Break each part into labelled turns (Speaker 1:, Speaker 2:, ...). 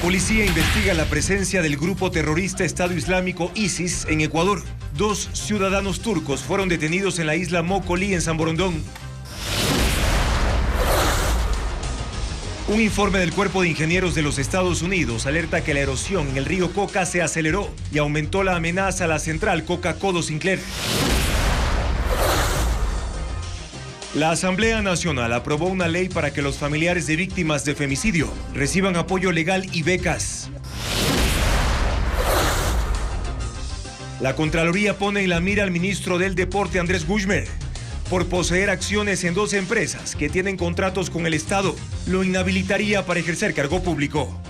Speaker 1: policía investiga la presencia del grupo terrorista Estado Islámico ISIS en Ecuador. 2 ciudadanos turcos fueron detenidos en la isla Mocolí, en San Borondón. Un informe del Cuerpo de Ingenieros de los Estados Unidos alerta que la erosión en el río Coca se aceleró y aumentó la amenaza a la central Coca-Cola Sinclair. La Asamblea Nacional aprobó una ley para que los familiares de víctimas de femicidio reciban apoyo legal y becas. La Contraloría pone en la mira al ministro del Deporte, Andrés Guzmán, por poseer acciones en 2 empresas que tienen contratos con el Estado. Lo inhabilitaría para ejercer cargo público.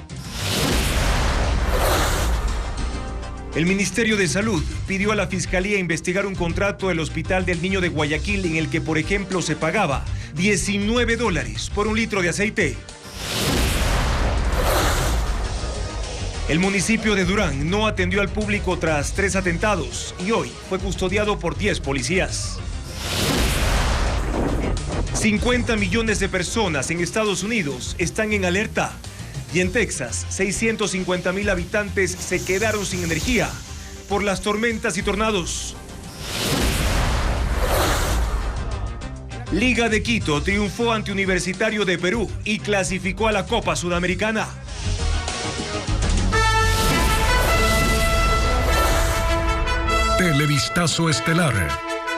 Speaker 1: El Ministerio de Salud pidió a la Fiscalía investigar un contrato del Hospital del Niño de Guayaquil en el que, por ejemplo, se pagaba $19 por 1 litro de aceite. El municipio de Durán no atendió al público tras 3 atentados y hoy fue custodiado por 10 policías. 50 millones de personas en Estados Unidos están en alerta. Y en Texas, 650,000 habitantes se quedaron sin energía por las tormentas y tornados. Liga de Quito triunfó ante Universitario de Perú y clasificó a la Copa Sudamericana.
Speaker 2: Televistazo estelar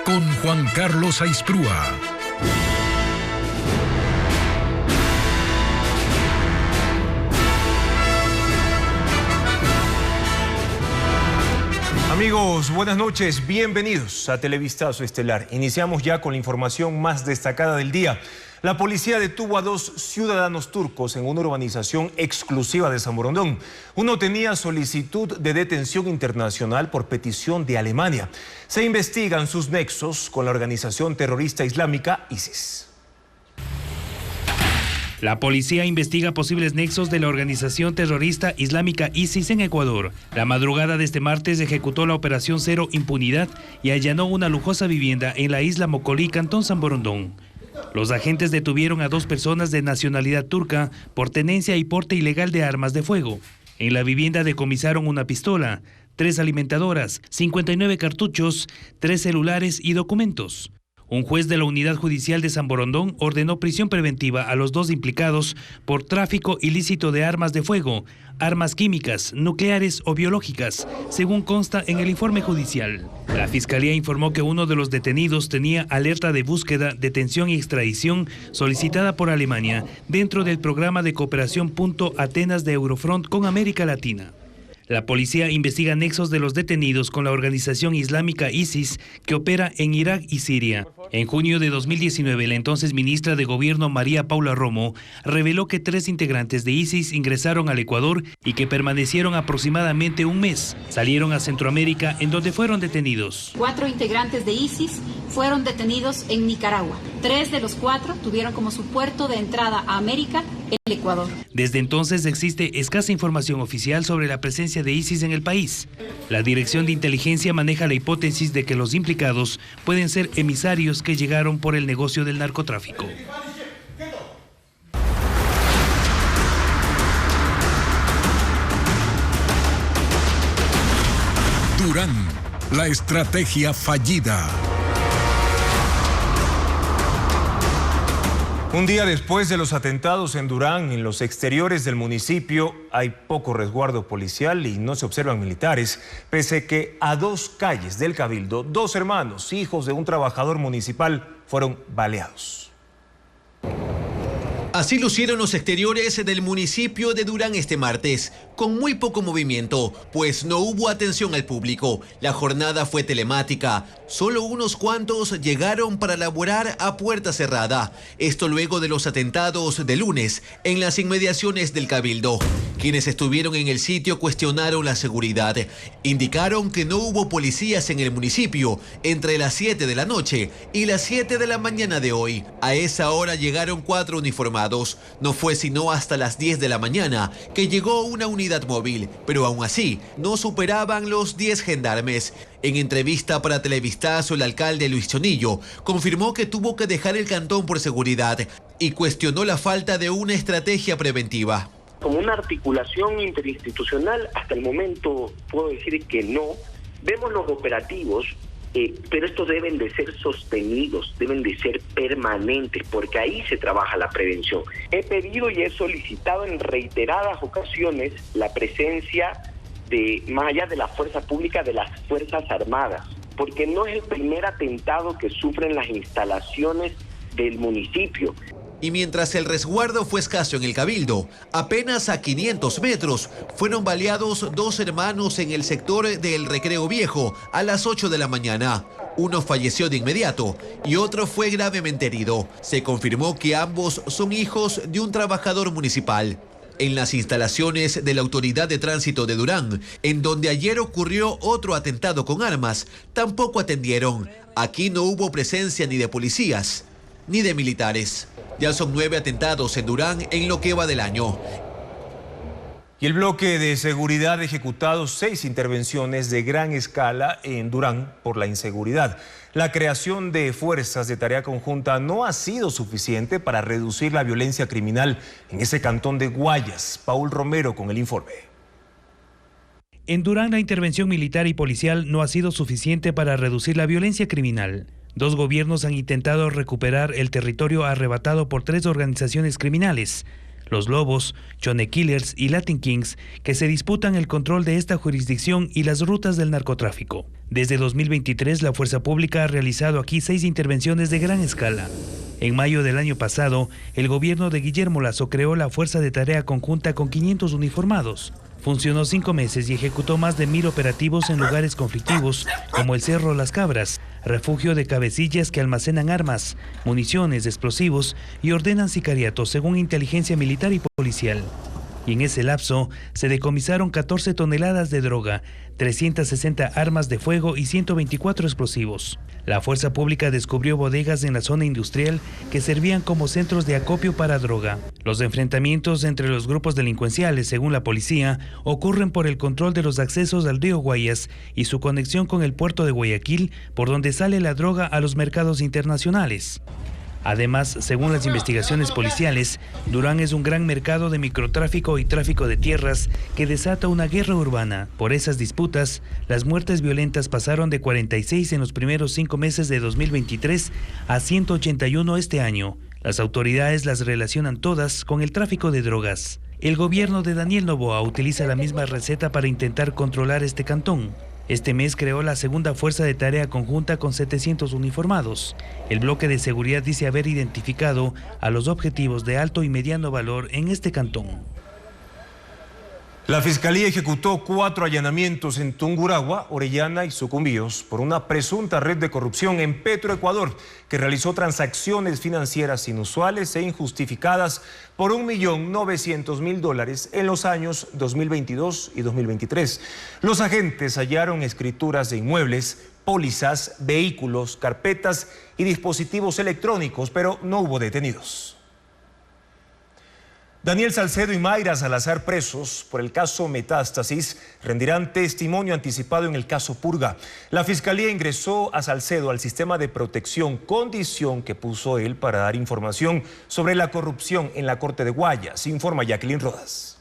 Speaker 2: con Juan Carlos Aisprúa.
Speaker 1: Amigos, buenas noches, bienvenidos a Televistazo Estelar. Iniciamos ya con la información más destacada del día. La policía detuvo a 2 ciudadanos turcos en una urbanización exclusiva de San Borondón. Uno tenía solicitud de detención internacional por petición de Alemania. Se investigan sus nexos con la organización terrorista islámica ISIS.
Speaker 3: La policía investiga posibles nexos de la organización terrorista islámica ISIS en Ecuador. La madrugada de este martes ejecutó la Operación Cero Impunidad y allanó una lujosa vivienda en la isla Mocolí, Cantón San Borondón. Los agentes detuvieron a 2 personas de nacionalidad turca por tenencia y porte ilegal de armas de fuego. En la vivienda decomisaron una pistola, 3 alimentadoras, 59 cartuchos, 3 celulares y documentos. Un juez de la Unidad Judicial de San Borondón ordenó prisión preventiva a los 2 implicados por tráfico ilícito de armas de fuego, armas químicas, nucleares o biológicas, según consta en el informe judicial. La Fiscalía informó que uno de los detenidos tenía alerta de búsqueda, detención y extradición solicitada por Alemania dentro del programa de cooperación Punto Atenas de Eurofront con América Latina. La policía investiga nexos de los detenidos con la organización islámica ISIS que opera en Irak y Siria. En junio de 2019, la entonces ministra de Gobierno María Paula Romo reveló que 3 integrantes de ISIS ingresaron al Ecuador y que permanecieron aproximadamente un mes. Salieron a Centroamérica, en donde fueron detenidos.
Speaker 4: 4 integrantes de ISIS fueron detenidos en Nicaragua. 3 de los 4 tuvieron como su puerto de entrada a América el Ecuador.
Speaker 3: Desde entonces existe escasa información oficial sobre la presencia de ISIS en el país. La Dirección de Inteligencia maneja la hipótesis de que los implicados pueden ser emisarios que llegaron por el negocio del narcotráfico.
Speaker 2: Durán, la estrategia fallida.
Speaker 1: Un día después de los atentados en Durán, en los exteriores del municipio hay poco resguardo policial y no se observan militares, pese que a 2 calles del Cabildo, 2 hermanos, hijos de un trabajador municipal, fueron baleados.
Speaker 5: Así lucieron los exteriores del municipio de Durán este martes, con muy poco movimiento, pues no hubo atención al público. La jornada fue telemática. Solo unos cuantos llegaron para laborar a puerta cerrada. Esto luego de los atentados de lunes en las inmediaciones del Cabildo. Quienes estuvieron en el sitio cuestionaron la seguridad. Indicaron que no hubo policías en el municipio entre las 7 de la noche y las 7 de la mañana de hoy. A esa hora llegaron 4 uniformados. No fue sino hasta las 10 de la mañana que llegó una unidad móvil, pero aún así no superaban los 10 gendarmes. En entrevista para Televistazo, el alcalde Luis Chonillo confirmó que tuvo que dejar el cantón por seguridad y cuestionó la falta de una estrategia preventiva.
Speaker 6: Como una articulación interinstitucional, hasta el momento puedo decir que no. Vemos los operativos, pero estos deben de ser sostenidos, deben de ser permanentes, porque ahí se trabaja la prevención. He pedido y he solicitado en reiteradas ocasiones la presencia de, más allá de la fuerza pública, de las Fuerzas Armadas, porque no es el primer atentado que sufren las instalaciones del municipio.
Speaker 5: Y mientras el resguardo fue escaso en el Cabildo, apenas a 500 metros fueron baleados 2 hermanos en el sector del Recreo Viejo a las 8 de la mañana. Uno falleció de inmediato y otro fue gravemente herido. Se confirmó que ambos son hijos de un trabajador municipal. En las instalaciones de la Autoridad de Tránsito de Durán, en donde ayer ocurrió otro atentado con armas, tampoco atendieron. Aquí no hubo presencia ni de policías ni de militares. Ya son 9 atentados en Durán en lo que va del año.
Speaker 1: Y el bloque de seguridad ha ejecutado 6 intervenciones de gran escala en Durán por la inseguridad. La creación de fuerzas de tarea conjunta no ha sido suficiente para reducir la violencia criminal en ese cantón de Guayas. Paul Romero con el informe.
Speaker 3: En Durán, la intervención militar y policial no ha sido suficiente para reducir la violencia criminal. 2 gobiernos han intentado recuperar el territorio arrebatado por 3 organizaciones criminales, Los Lobos, Chone Killers y Latin Kings, que se disputan el control de esta jurisdicción y las rutas del narcotráfico. Desde 2023, la Fuerza Pública ha realizado aquí 6 intervenciones de gran escala. En mayo del año pasado, el gobierno de Guillermo Lasso creó la Fuerza de Tarea Conjunta con 500 uniformados. Funcionó 5 meses y ejecutó más de 1000 operativos en lugares conflictivos, como el Cerro Las Cabras, refugio de cabecillas que almacenan armas, municiones, explosivos y ordenan sicariatos según inteligencia militar y policial. Y en ese lapso se decomisaron 14 toneladas de droga, 360 armas de fuego y 124 explosivos. La Fuerza Pública descubrió bodegas en la zona industrial que servían como centros de acopio para droga. Los enfrentamientos entre los grupos delincuenciales, según la policía, ocurren por el control de los accesos al río Guayas y su conexión con el puerto de Guayaquil, por donde sale la droga a los mercados internacionales. Además, según las investigaciones policiales, Durán es un gran mercado de microtráfico y tráfico de tierras que desata una guerra urbana. Por esas disputas, las muertes violentas pasaron de 46 en los primeros 5 meses de 2023 a 181 este año. Las autoridades las relacionan todas con el tráfico de drogas. El gobierno de Daniel Noboa utiliza la misma receta para intentar controlar este cantón. Este mes creó la segunda Fuerza de Tarea Conjunta con 700 uniformados. El bloque de seguridad dice haber identificado a los objetivos de alto y mediano valor en este cantón.
Speaker 1: La Fiscalía ejecutó 4 allanamientos en Tungurahua, Orellana y Sucumbíos por una presunta red de corrupción en Petroecuador que realizó transacciones financieras inusuales e injustificadas por $1.900.000 en los años 2022 y 2023. Los agentes hallaron escrituras de inmuebles, pólizas, vehículos, carpetas y dispositivos electrónicos, pero no hubo detenidos. Daniel Salcedo y Mayra Salazar, presos por el caso Metástasis, rendirán testimonio anticipado en el caso Purga. La Fiscalía ingresó a Salcedo al sistema de protección, condición que puso él para dar información sobre la corrupción en la Corte de Guayas, informa Jacqueline Rodas.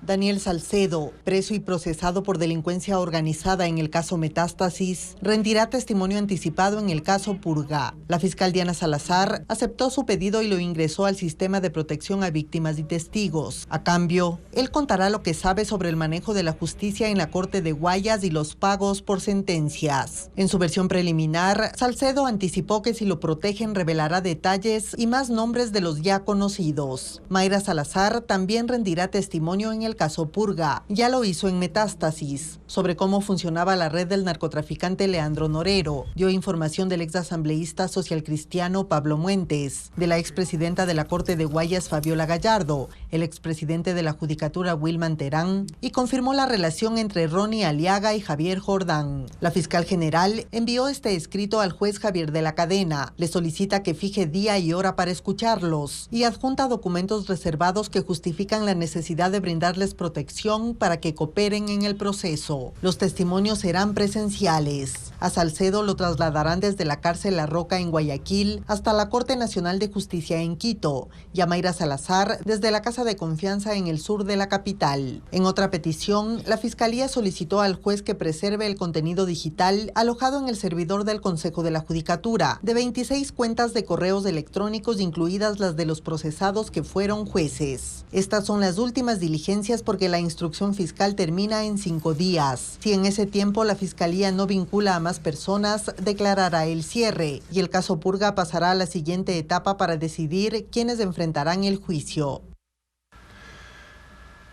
Speaker 7: Daniel Salcedo, preso y procesado por delincuencia organizada en el caso Metástasis, rendirá testimonio anticipado en el caso Purga. La fiscal Diana Salazar aceptó su pedido y lo ingresó al sistema de protección a víctimas y testigos. A cambio, él contará lo que sabe sobre el manejo de la justicia en la Corte de Guayas y los pagos por sentencias. En su versión preliminar, Salcedo anticipó que si lo protegen revelará detalles y más nombres de los ya conocidos. Mayra Salazar también rendirá testimonio en el caso Purga, ya lo hizo en Metástasis, sobre cómo funcionaba la red del narcotraficante Leandro Norero. Dio información del exasambleísta socialcristiano Pablo Muentes, de la expresidenta de la Corte de Guayas Fabiola Gallardo, el expresidente de la Judicatura Wilman Terán, y confirmó la relación entre Ronnie Aliaga y Javier Jordán. La fiscal general envió este escrito al juez Javier de la Cadena, le solicita que fije día y hora para escucharlos y adjunta documentos reservados que justifican la necesidad de brindarles brindarles protección para que cooperen en el proceso. Los testimonios serán presenciales. A Salcedo lo trasladarán desde la cárcel La Roca en Guayaquil hasta la Corte Nacional de Justicia en Quito y a Mayra Salazar desde la Casa de Confianza en el sur de la capital. En otra petición, la Fiscalía solicitó al juez que preserve el contenido digital alojado en el servidor del Consejo de la Judicatura de 26 cuentas de correos electrónicos, incluidas las de los procesados que fueron jueces. Estas son las últimas diligencias porque la instrucción fiscal termina en 5 días. Si en ese tiempo la Fiscalía no vincula a más personas, declarará el cierre y el caso Purga pasará a la siguiente etapa para decidir quiénes enfrentarán el juicio.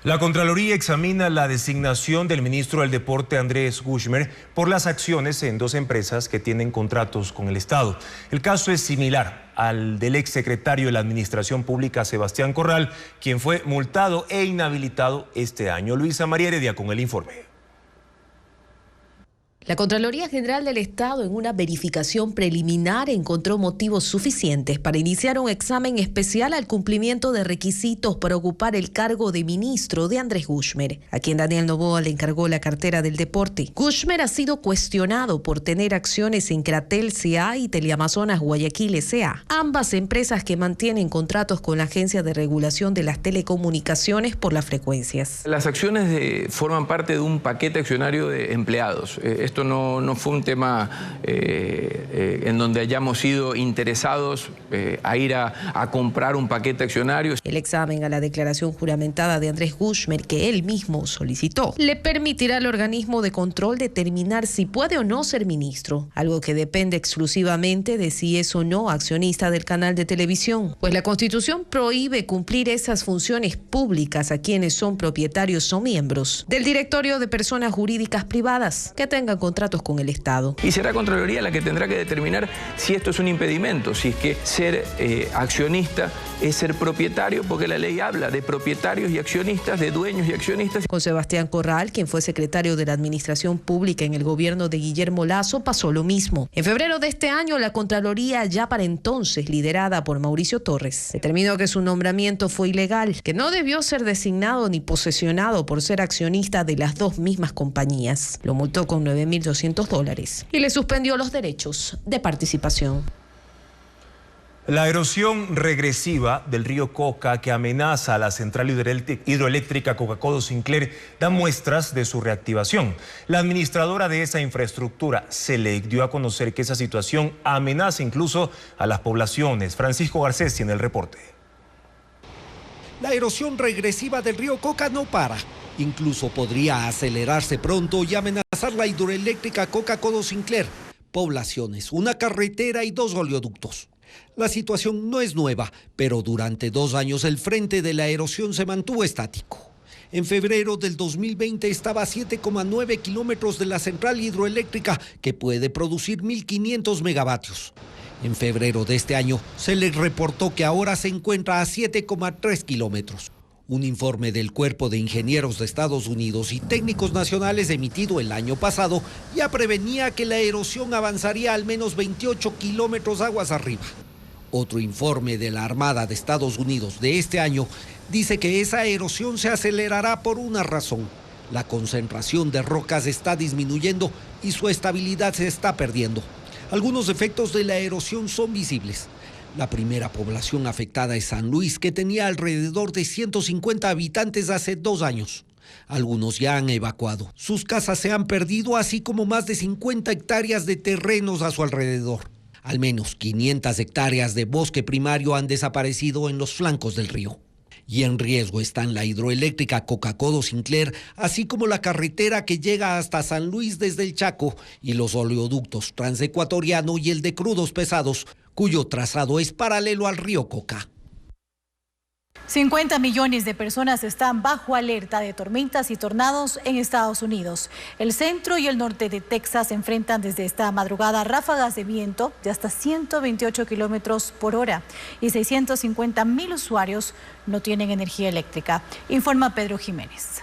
Speaker 1: La Contraloría examina la designación del ministro del Deporte Andrés Guzmán por las acciones en 2 empresas que tienen contratos con el Estado. El caso es similar al del exsecretario de la Administración Pública Sebastián Corral, quien fue multado e inhabilitado este año. Luisa María Heredia con el informe.
Speaker 8: La Contraloría General del Estado, en una verificación preliminar, encontró motivos suficientes para iniciar un examen especial al cumplimiento de requisitos para ocupar el cargo de ministro de Andrés Guzmán, a quien Daniel Noboa le encargó la cartera del deporte. Guzmán ha sido cuestionado por tener acciones en Kratel S.A. y Teleamazonas Guayaquil S.A., ambas empresas que mantienen contratos con la Agencia de Regulación de las Telecomunicaciones por las frecuencias.
Speaker 9: Las acciones forman parte de un paquete accionario de empleados. Esto no fue un tema en donde hayamos sido interesados a ir a comprar un paquete accionario.
Speaker 8: El examen a la declaración juramentada de Andrés Guzmán, que él mismo solicitó, le permitirá al organismo de control determinar si puede o no ser ministro, algo que depende exclusivamente de si es o no accionista del canal de televisión, pues la Constitución prohíbe cumplir esas funciones públicas a quienes son propietarios o miembros del directorio de personas jurídicas privadas que tengan contratos con el Estado.
Speaker 9: Y será Contraloría la que tendrá que determinar si esto es un impedimento, si es que ser accionista es ser propietario, porque la ley habla de propietarios y accionistas, de dueños y accionistas.
Speaker 8: Con Sebastián Corral, quien fue secretario de la Administración Pública en el gobierno de Guillermo Lasso, pasó lo mismo. En febrero de este año, la Contraloría, ya para entonces liderada por Mauricio Torres, determinó que su nombramiento fue ilegal, que no debió ser designado ni posesionado por ser accionista de las 2 mismas compañías. Lo multó con $9.200 y le suspendió los derechos de participación.
Speaker 1: La erosión regresiva del río Coca, que amenaza a la central hidroeléctrica Coca-Codo Sinclair, da muestras de su reactivación. La administradora de esa infraestructura, SELEC, dio a conocer que esa situación amenaza incluso a las poblaciones. Francisco Garcés tiene el reporte.
Speaker 10: La erosión regresiva del río Coca no para. Incluso podría acelerarse pronto y amenazar la hidroeléctrica Coca-Codo Sinclair, poblaciones, una carretera y 2 oleoductos. La situación no es nueva, pero durante 2 años el frente de la erosión se mantuvo estático. En febrero del 2020 estaba a 7,9 kilómetros de la central hidroeléctrica, que puede producir 1.500 megavatios. En febrero de este año se le reportó que ahora se encuentra a 7,3 kilómetros. Un informe del Cuerpo de Ingenieros de Estados Unidos y técnicos nacionales emitido el año pasado ya prevenía que la erosión avanzaría al menos 28 kilómetros aguas arriba. Otro informe de la Armada de Estados Unidos de este año dice que esa erosión se acelerará por una razón. La concentración de rocas está disminuyendo y su estabilidad se está perdiendo. Algunos efectos de la erosión son visibles. La primera población afectada es San Luis, que tenía alrededor de 150 habitantes hace 2 años. Algunos ya han evacuado. Sus casas se han perdido, así como más de 50 hectáreas de terrenos a su alrededor. Al menos 500 hectáreas de bosque primario han desaparecido en los flancos del río. Y en riesgo están la hidroeléctrica Coca-Codo Sinclair, así como la carretera que llega hasta San Luis desde el Chaco y los oleoductos Transecuatoriano y el de crudos pesados, cuyo trazado es paralelo al río Coca.
Speaker 11: 50 millones de personas están bajo alerta de tormentas y tornados en Estados Unidos. El centro y el norte de Texas se enfrentan desde esta madrugada ráfagas de viento de hasta 128 kilómetros por hora y 650,000 usuarios no tienen energía eléctrica, informa Pedro Jiménez.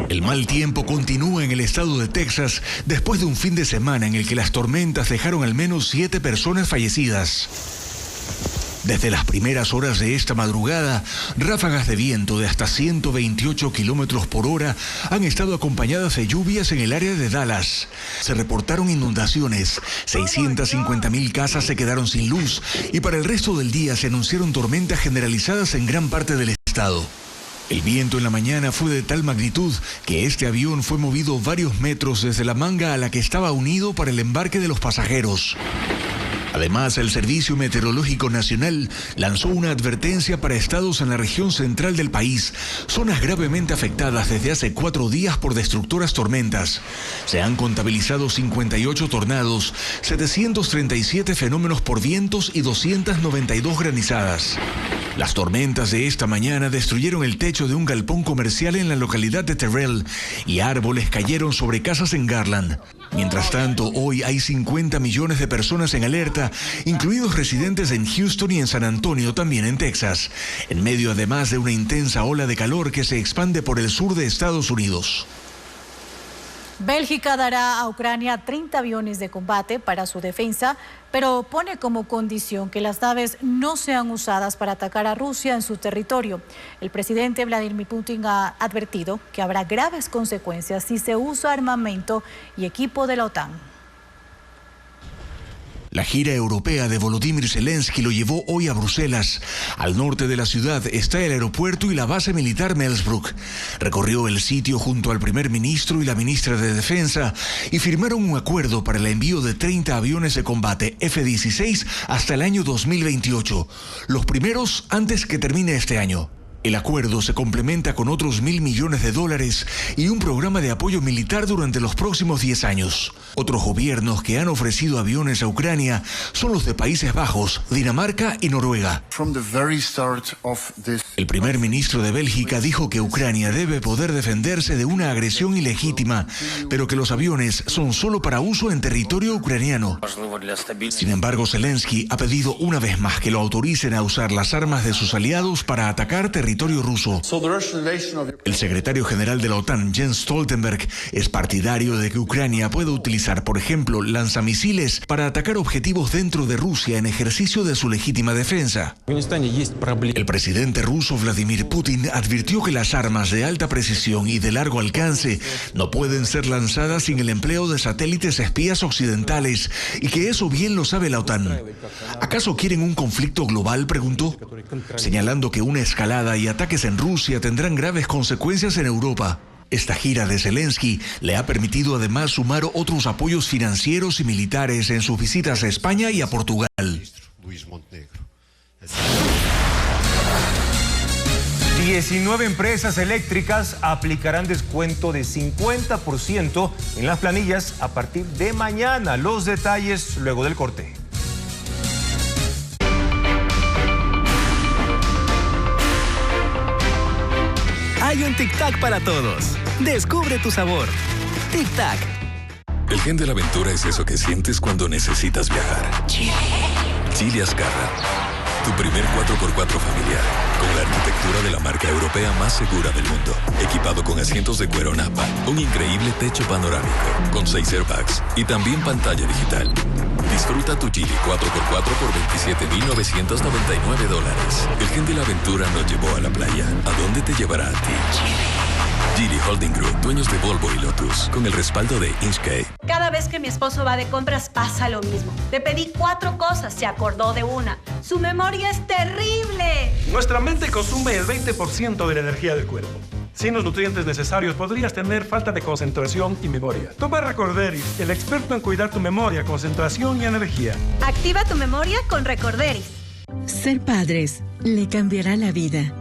Speaker 2: El mal tiempo continúa en el estado de Texas después de un fin de semana en el que las tormentas dejaron al menos 7 personas fallecidas. Desde las primeras horas de esta madrugada, ráfagas de viento de hasta 128 kilómetros por hora han estado acompañadas de lluvias en el área de Dallas. Se reportaron inundaciones, 650.000 casas se quedaron sin luz y para el resto del día se anunciaron tormentas generalizadas en gran parte del estado. El viento en la mañana fue de tal magnitud que este avión fue movido varios metros desde la manga a la que estaba unido para el embarque de los pasajeros. Además, el Servicio Meteorológico Nacional lanzó una advertencia para estados en la región central del país, zonas gravemente afectadas desde hace 4 días por destructoras tormentas. Se han contabilizado 58 tornados, 737 fenómenos por vientos y 292 granizadas. Las tormentas de esta mañana destruyeron el techo de un galpón comercial en la localidad de Terrell y árboles cayeron sobre casas en Garland. Mientras tanto, hoy hay 50 millones de personas en alerta, incluidos residentes en Houston y en San Antonio, también en Texas, en medio además de una intensa ola de calor que se expande por el sur de Estados Unidos.
Speaker 11: Bélgica dará a Ucrania 30 aviones de combate para su defensa, pero pone como condición que las naves no sean usadas para atacar a Rusia en su territorio. El presidente Vladimir Putin ha advertido que habrá graves consecuencias si se usa armamento y equipo de la OTAN.
Speaker 2: La gira europea de Volodymyr Zelensky lo llevó hoy a Bruselas. Al norte de la ciudad está el aeropuerto y la base militar Melsbrook. Recorrió el sitio junto al primer ministro y la ministra de Defensa y firmaron un acuerdo para el envío de 30 aviones de combate F-16 hasta el año 2028, los primeros antes que termine este año. El acuerdo se complementa con otros $1.000 millones y un programa de apoyo militar durante los próximos 10 años. Otros gobiernos que han ofrecido aviones a Ucrania son los de Países Bajos, Dinamarca y Noruega. El primer ministro de Bélgica dijo que Ucrania debe poder defenderse de una agresión ilegítima, pero que los aviones son solo para uso en territorio ucraniano. Sin embargo, Zelensky ha pedido una vez más que lo autoricen a usar las armas de sus aliados para atacar territorio ruso. El secretario general de la OTAN, Jens Stoltenberg, es partidario de que Ucrania pueda utilizar, por ejemplo, lanzamisiles para atacar objetivos dentro de Rusia en ejercicio de su legítima defensa. El presidente ruso Vladimir Putin advirtió que las armas de alta precisión y de largo alcance no pueden ser lanzadas sin el empleo de satélites espías occidentales y que eso bien lo sabe la OTAN. ¿Acaso quieren un conflicto global?, preguntó, señalando que una escalada y ataques en Rusia tendrán graves consecuencias en Europa. Esta gira de Zelensky le ha permitido además sumar otros apoyos financieros y militares en sus visitas a España y a Portugal.
Speaker 1: 19 empresas eléctricas aplicarán descuento de 50% en las planillas a partir de mañana. Los detalles luego del corte.
Speaker 12: Hay un Tic Tac para todos. Descubre tu sabor. Tic Tac.
Speaker 13: El gen de la aventura es eso que sientes cuando necesitas viajar. Chile Azcarra, tu primer 4x4 familiar, con la arquitectura de la marca europea más segura del mundo, equipado con asientos de cuero Napa, un increíble techo panorámico, con 6 airbags y también pantalla digital. Disfruta tu Geely 4x4 por $27,999. El gen de la aventura nos llevó a la playa. ¿A dónde te llevará a ti? Geely Holding Group, dueños de Volvo y Lotus, con el respaldo de Inchcape.
Speaker 14: Cada vez que mi esposo va de compras pasa lo mismo. Le pedí 4 cosas, se acordó de una. Su memoria es terrible.
Speaker 15: Nuestra mente consume el 20% de la energía del cuerpo. Sin los nutrientes necesarios podrías tener falta de concentración y memoria. Toma Recorderis, el experto en cuidar tu memoria, concentración y energía.
Speaker 14: Activa tu memoria con Recorderis.
Speaker 16: Ser padres le cambiará la vida.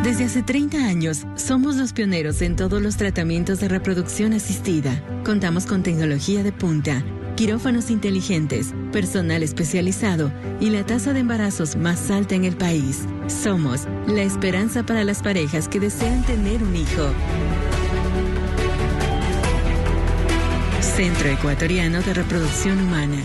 Speaker 16: Desde hace 30 años, somos los pioneros en todos los tratamientos de reproducción asistida. Contamos con tecnología de punta, quirófanos inteligentes, personal especializado y la tasa de embarazos más alta en el país. Somos la esperanza para las parejas que desean tener un hijo. Centro Ecuatoriano de Reproducción Humana.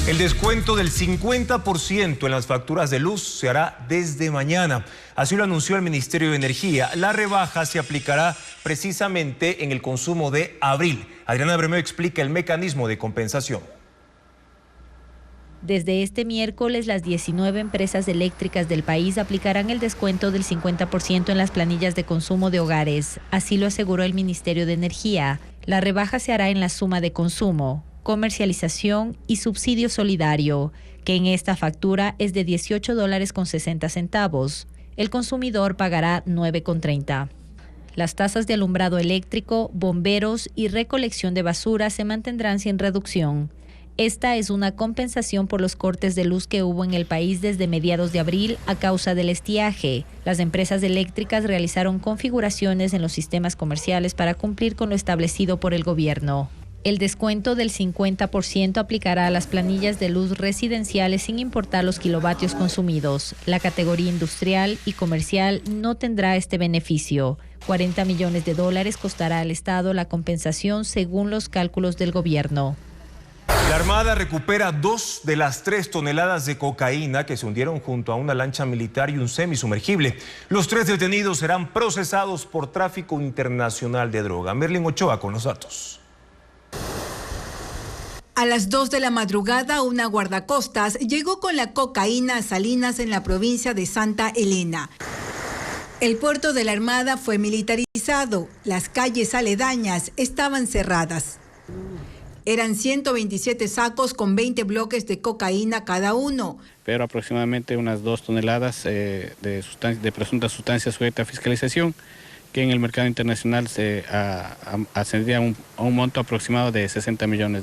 Speaker 1: El descuento del 50% en las facturas de luz se hará desde mañana. Así lo anunció el Ministerio de Energía. La rebaja se aplicará precisamente en el consumo de abril. Adriana Bremeo explica el mecanismo de compensación.
Speaker 17: Desde este miércoles, las 19 empresas eléctricas del país aplicarán el descuento del 50% en las planillas de consumo de hogares. Así lo aseguró el Ministerio de Energía. La rebaja se hará en la suma de consumo, comercialización y subsidio solidario, que en esta factura es de $18.60. El consumidor pagará $9.30. Las tasas de alumbrado eléctrico, bomberos y recolección de basura se mantendrán sin reducción. Esta es una compensación por los cortes de luz que hubo en el país desde mediados de abril a causa del estiaje. Las empresas eléctricas realizaron configuraciones en los sistemas comerciales para cumplir con lo establecido por el gobierno. El descuento del 50% aplicará a las planillas de luz residenciales sin importar los kilovatios consumidos. La categoría industrial y comercial no tendrá este beneficio. $40 millones costará al Estado la compensación según los cálculos del gobierno.
Speaker 1: La Armada recupera 2 de las 3 toneladas de cocaína que se hundieron junto a una lancha militar y un semisumergible. Los 3 detenidos serán procesados por tráfico internacional de droga. Merlin Ochoa con los datos.
Speaker 18: A las 2 de la madrugada, una guardacostas llegó con la cocaína a Salinas en la provincia de Santa Elena. El puerto de la Armada fue militarizado. Las calles aledañas estaban cerradas. Eran 127 sacos con 20 bloques de cocaína cada uno.
Speaker 19: Pero aproximadamente unas 2 toneladas de presunta sustancia sujeta a fiscalización, que en el mercado internacional se ascendía a un monto aproximado de $60 millones.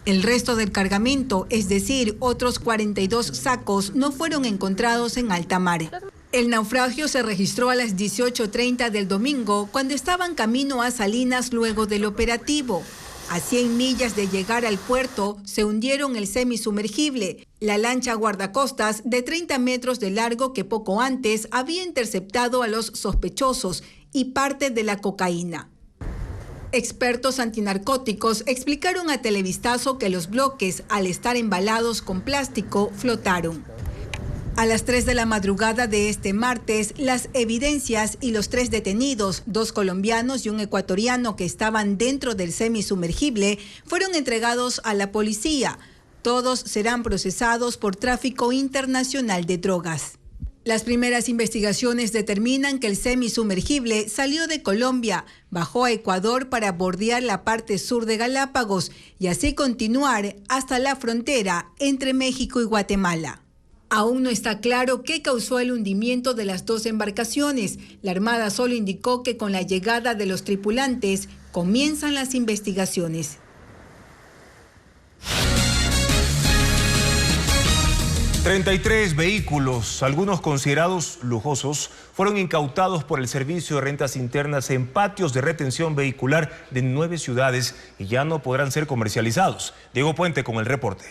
Speaker 18: El resto del cargamento, es decir, otros 42 sacos, no fueron encontrados en alta mar. El naufragio se registró a las 18:30 del domingo, cuando estaban camino a Salinas luego del operativo. A 100 millas de llegar al puerto, se hundieron el semisumergible, la lancha guardacostas de 30 metros de largo que poco antes había interceptado a los sospechosos y parte de la cocaína. Expertos antinarcóticos explicaron a Televistazo que los bloques, al estar embalados con plástico, flotaron. A las 3 de la madrugada de este martes, las evidencias y los 3 detenidos, 2 colombianos y un ecuatoriano que estaban dentro del semisumergible, fueron entregados a la policía. Todos serán procesados por tráfico internacional de drogas. Las primeras investigaciones determinan que el semisumergible salió de Colombia, bajó a Ecuador para bordear la parte sur de Galápagos y así continuar hasta la frontera entre México y Guatemala. Aún no está claro qué causó el hundimiento de las 2 embarcaciones. La Armada solo indicó que con la llegada de los tripulantes comienzan las investigaciones.
Speaker 1: 33 vehículos, algunos considerados lujosos, fueron incautados por el Servicio de Rentas Internas en patios de retención vehicular de 9 ciudades y ya no podrán ser comercializados. Diego Puente con el reporte.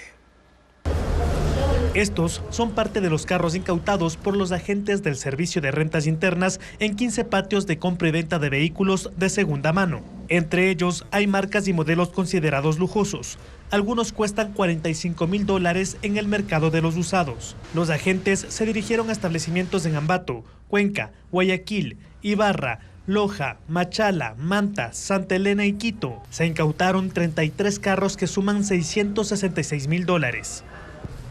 Speaker 20: Estos son parte de los carros incautados por los agentes del Servicio de Rentas Internas en 15 patios de compra y venta de vehículos de segunda mano. Entre ellos hay marcas y modelos considerados lujosos. Algunos cuestan $45.000 en el mercado de los usados. Los agentes se dirigieron a establecimientos en Ambato, Cuenca, Guayaquil, Ibarra, Loja, Machala, Manta, Santa Elena y Quito. Se incautaron 33 carros que suman $666.000.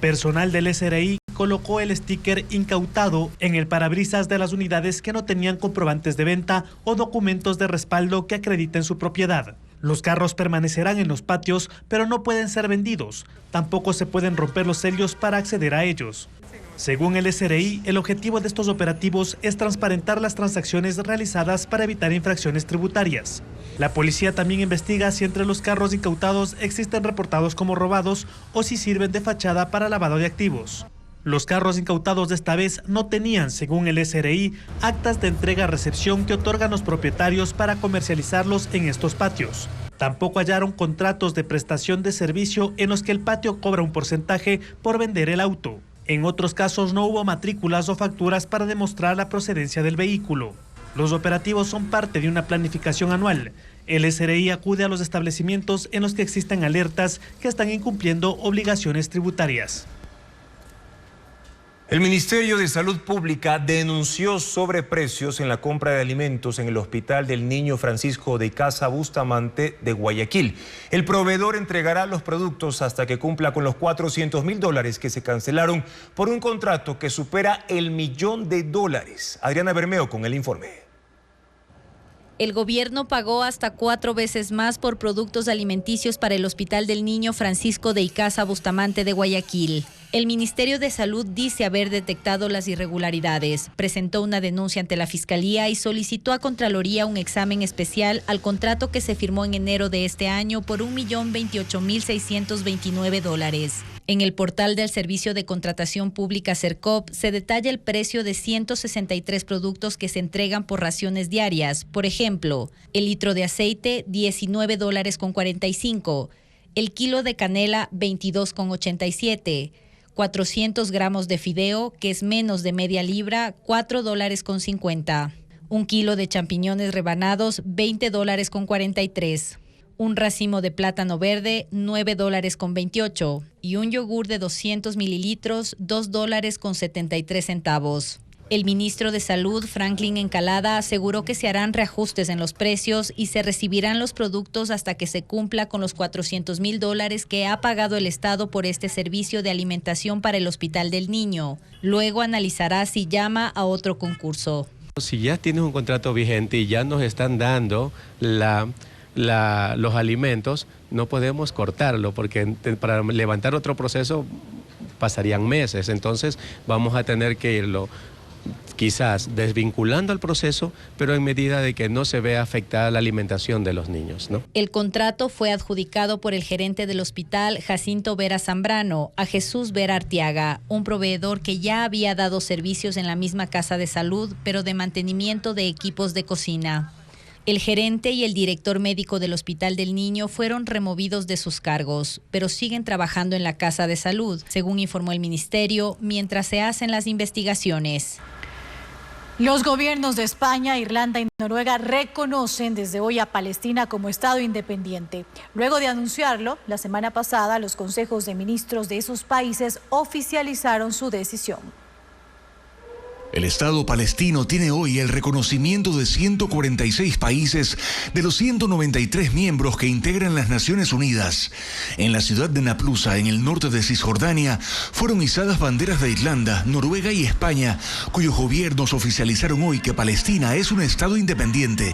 Speaker 20: Personal del SRI colocó el sticker incautado en el parabrisas de las unidades que no tenían comprobantes de venta o documentos de respaldo que acrediten su propiedad. Los carros permanecerán en los patios, pero no pueden ser vendidos. Tampoco se pueden romper los sellos para acceder a ellos. Según el SRI, el objetivo de estos operativos es transparentar las transacciones realizadas para evitar infracciones tributarias. La policía también investiga si entre los carros incautados existen reportados como robados o si sirven de fachada para lavado de activos. Los carros incautados de esta vez no tenían, según el SRI, actas de entrega-recepción que otorgan los propietarios para comercializarlos en estos patios. Tampoco hallaron contratos de prestación de servicio en los que el patio cobra un porcentaje por vender el auto. En otros casos no hubo matrículas o facturas para demostrar la procedencia del vehículo. 33 vehículos, algunos considerados lujosos, fueron incautados por el Servicio de Rentas Internas en patios de compra y venta de vehículos de segunda mano. Entre ellos hay marcas y modelos considerados lujosos. Los agentes se dirigieron a establecimientos en Ambato, Cuenca, Guayaquil, Ibarra, Loja, Machala, Manta, Santa Elena y Quito. Se incautaron 33 carros que suman $666.000. Los operativos son parte de una planificación anual. El SRI acude a los establecimientos en los que existen alertas que están incumpliendo obligaciones tributarias.
Speaker 1: El Ministerio de Salud Pública denunció sobreprecios en la compra de alimentos en el Hospital del Niño Francisco de Icaza Bustamante de Guayaquil. El proveedor entregará los productos hasta que cumpla con los $400.000 que se cancelaron por un contrato que supera el $1.000.000. Adriana Bermeo con el informe.
Speaker 17: El gobierno pagó hasta 4 veces más por productos alimenticios para el Hospital del Niño Francisco de Icaza Bustamante de Guayaquil. El Ministerio de Salud dice haber detectado las irregularidades, presentó una denuncia ante la Fiscalía y solicitó a Contraloría un examen especial al contrato que se firmó en enero de este año por $1.028.629. En el portal del Servicio de Contratación Pública Sercop se detalla el precio de 163 productos que se entregan por raciones diarias. Por ejemplo, el litro de aceite, $19.45, el kilo de canela, $22.87, 400 gramos de fideo, que es menos de media libra, $4.50, un kilo de champiñones rebanados, $20.43. Un racimo de plátano verde, $9.28, y un yogur de 200 mililitros, $2.73. El ministro de Salud, Franklin Encalada, aseguró que se harán reajustes en los precios y se recibirán los productos hasta que se cumpla con los $400.000 que ha pagado el Estado por este servicio de alimentación para el Hospital del Niño. Luego analizará si llama a otro concurso.
Speaker 21: Si ya tienes un contrato vigente y ya nos están dando los alimentos, no podemos cortarlo porque para levantar otro proceso pasarían meses. Entonces vamos a tener que irlo quizás desvinculando al proceso, pero en medida de que no se vea afectada la alimentación de los niños, ¿no?
Speaker 17: El contrato fue adjudicado por el gerente del hospital, Jacinto Vera Zambrano, a Jesús Vera Arteaga, un proveedor que ya había dado servicios en la misma casa de salud, pero de mantenimiento de equipos de cocina. El gerente y el director médico del Hospital del Niño fueron removidos de sus cargos, pero siguen trabajando en la Casa de Salud, según informó el ministerio, mientras se hacen las investigaciones.
Speaker 11: Los gobiernos de España, Irlanda y Noruega reconocen desde hoy a Palestina como Estado independiente. Luego de anunciarlo, la semana pasada, los consejos de ministros de esos países oficializaron su decisión.
Speaker 2: El Estado palestino tiene hoy el reconocimiento de 146 países de los 193 miembros que integran las Naciones Unidas. En la ciudad de Naplusa, en el norte de Cisjordania, fueron izadas banderas de Irlanda, Noruega y España, cuyos gobiernos oficializaron hoy que Palestina es un Estado independiente.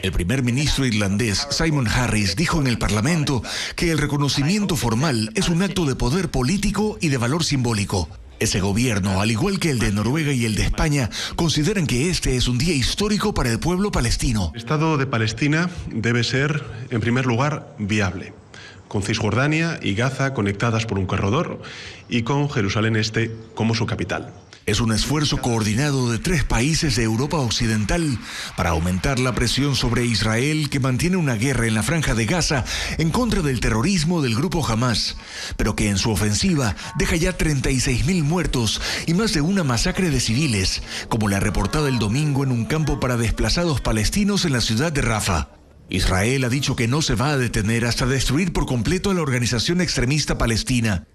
Speaker 2: El primer ministro irlandés, Simon Harris, dijo en el Parlamento que el reconocimiento formal es un acto de poder político y de valor simbólico. Ese gobierno, al igual que el de Noruega y el de España, consideran que este es un día histórico para el pueblo palestino.
Speaker 22: El Estado de Palestina debe ser, en primer lugar, viable, con Cisjordania y Gaza conectadas por un corredor y con Jerusalén Este como su capital.
Speaker 2: Es un esfuerzo coordinado de 3 países de Europa Occidental para aumentar la presión sobre Israel, que mantiene una guerra en la Franja de Gaza en contra del terrorismo del grupo Hamas, pero que en su ofensiva deja ya 36.000 muertos y más de una masacre de civiles, como la reportada el domingo en un campo para desplazados palestinos en la ciudad de Rafah. Israel ha dicho que no se va a detener hasta destruir por completo a la organización extremista palestina.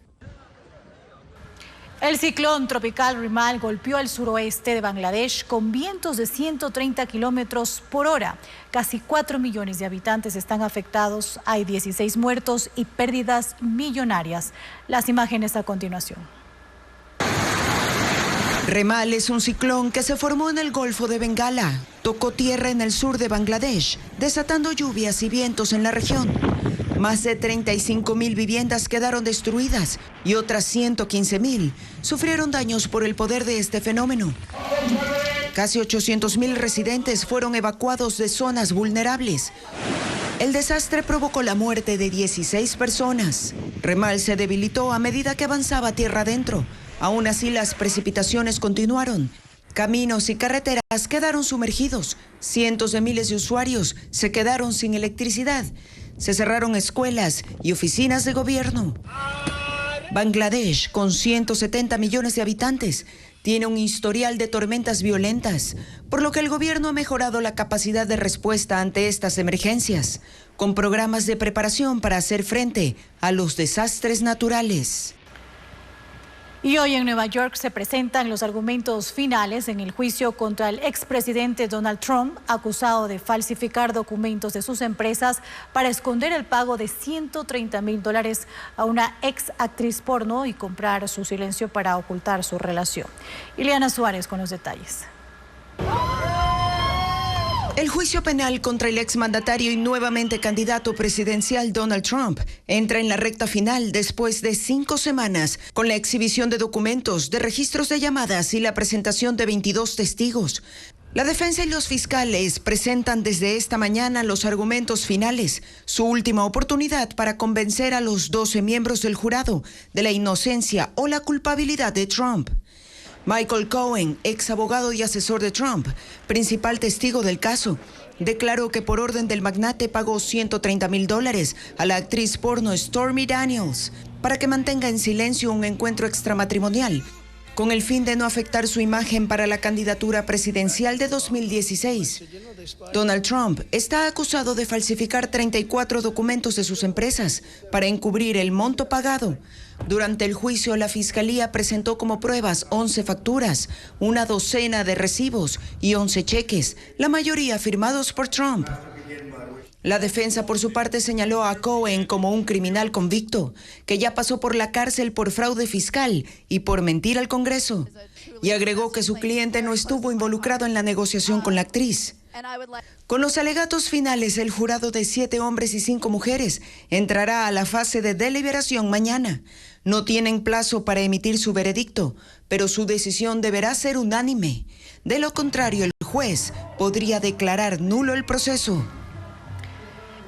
Speaker 11: El ciclón tropical Rimal golpeó el suroeste de Bangladesh con vientos de 130 kilómetros por hora. Casi 4 millones de habitantes están afectados, hay 16 muertos y pérdidas millonarias. Las imágenes a continuación.
Speaker 23: Rimal es un ciclón que se formó en el Golfo de Bengala. Tocó tierra en el sur de Bangladesh, desatando lluvias y vientos en la región. Más de 35.000 viviendas quedaron destruidas y otras 115.000 sufrieron daños por el poder de este fenómeno. Casi 800.000 residentes fueron evacuados de zonas vulnerables. El desastre provocó la muerte de 16 personas. Rimal se debilitó a medida que avanzaba tierra adentro. Aún así, las precipitaciones continuaron. Caminos y carreteras quedaron sumergidos. Cientos de miles de usuarios se quedaron sin electricidad. Se cerraron escuelas y oficinas de gobierno. Bangladesh, con 170 millones de habitantes, tiene un historial de tormentas violentas, por lo que el gobierno ha mejorado la capacidad de respuesta ante estas emergencias, con programas de preparación para hacer frente a los desastres naturales.
Speaker 11: Y hoy en Nueva York se presentan los argumentos finales en el juicio contra el expresidente Donald Trump, acusado de falsificar documentos de sus empresas para esconder el pago de $130,000 a una ex actriz porno y comprar su silencio para ocultar su relación. Ileana Suárez con los detalles.
Speaker 23: El juicio penal contra el exmandatario y nuevamente candidato presidencial Donald Trump entra en la recta final después de 5 semanas con la exhibición de documentos, de registros de llamadas y la presentación de 22 testigos. La defensa y los fiscales presentan desde esta mañana los argumentos finales, su última oportunidad para convencer a los 12 miembros del jurado de la inocencia o la culpabilidad de Trump. Michael Cohen, ex abogado y asesor de Trump, principal testigo del caso, declaró que por orden del magnate pagó $130,000 a la actriz porno Stormy Daniels para que mantenga en silencio un encuentro extramatrimonial, con el fin de no afectar su imagen para la candidatura presidencial de 2016. Donald Trump está acusado de falsificar 34 documentos de sus empresas para encubrir el monto pagado. Durante el juicio, la Fiscalía presentó como pruebas 11 facturas, una docena de recibos y 11 cheques, la mayoría firmados por Trump. La defensa, por su parte, señaló a Cohen como un criminal convicto, que ya pasó por la cárcel por fraude fiscal y por mentir al Congreso, y agregó que su cliente no estuvo involucrado en la negociación con la actriz. Con los alegatos finales, el jurado de 7 hombres y 5 mujeres entrará a la fase de deliberación mañana. No tienen plazo para emitir su veredicto, pero su decisión deberá ser unánime. De lo contrario, el juez podría declarar nulo el proceso.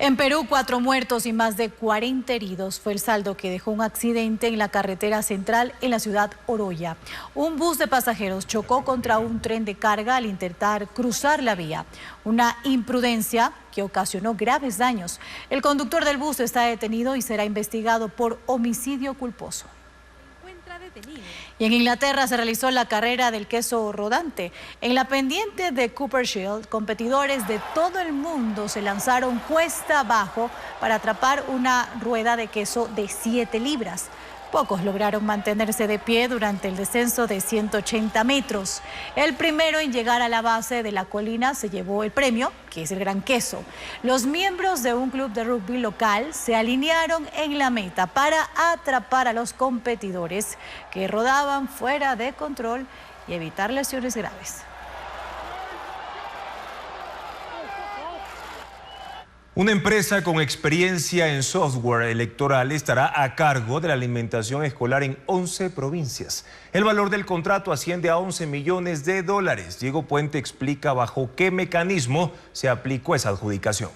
Speaker 11: En Perú, 4 muertos y más de 40 heridos fue el saldo que dejó un accidente en la carretera central en la ciudad Oroya. Un bus de pasajeros chocó contra un tren de carga al intentar cruzar la vía. Una imprudencia que ocasionó graves daños. El conductor del bus está detenido y será investigado por homicidio culposo. Y en Inglaterra se realizó la carrera del queso rodante. En la pendiente de Coopershield, competidores de todo el mundo se lanzaron cuesta abajo para atrapar una rueda de queso de 7 libras. Pocos lograron mantenerse de pie durante el descenso de 180 metros. El primero en llegar a la base de la colina se llevó el premio, que es el gran queso. Los miembros de un club de rugby local se alinearon en la meta para atrapar a los competidores que rodaban fuera de control y evitar lesiones graves.
Speaker 1: Una empresa con experiencia en software electoral estará a cargo de la alimentación escolar en 11 provincias. El valor del contrato asciende a $11 millones. Diego Puente explica bajo qué mecanismo se aplicó esa adjudicación.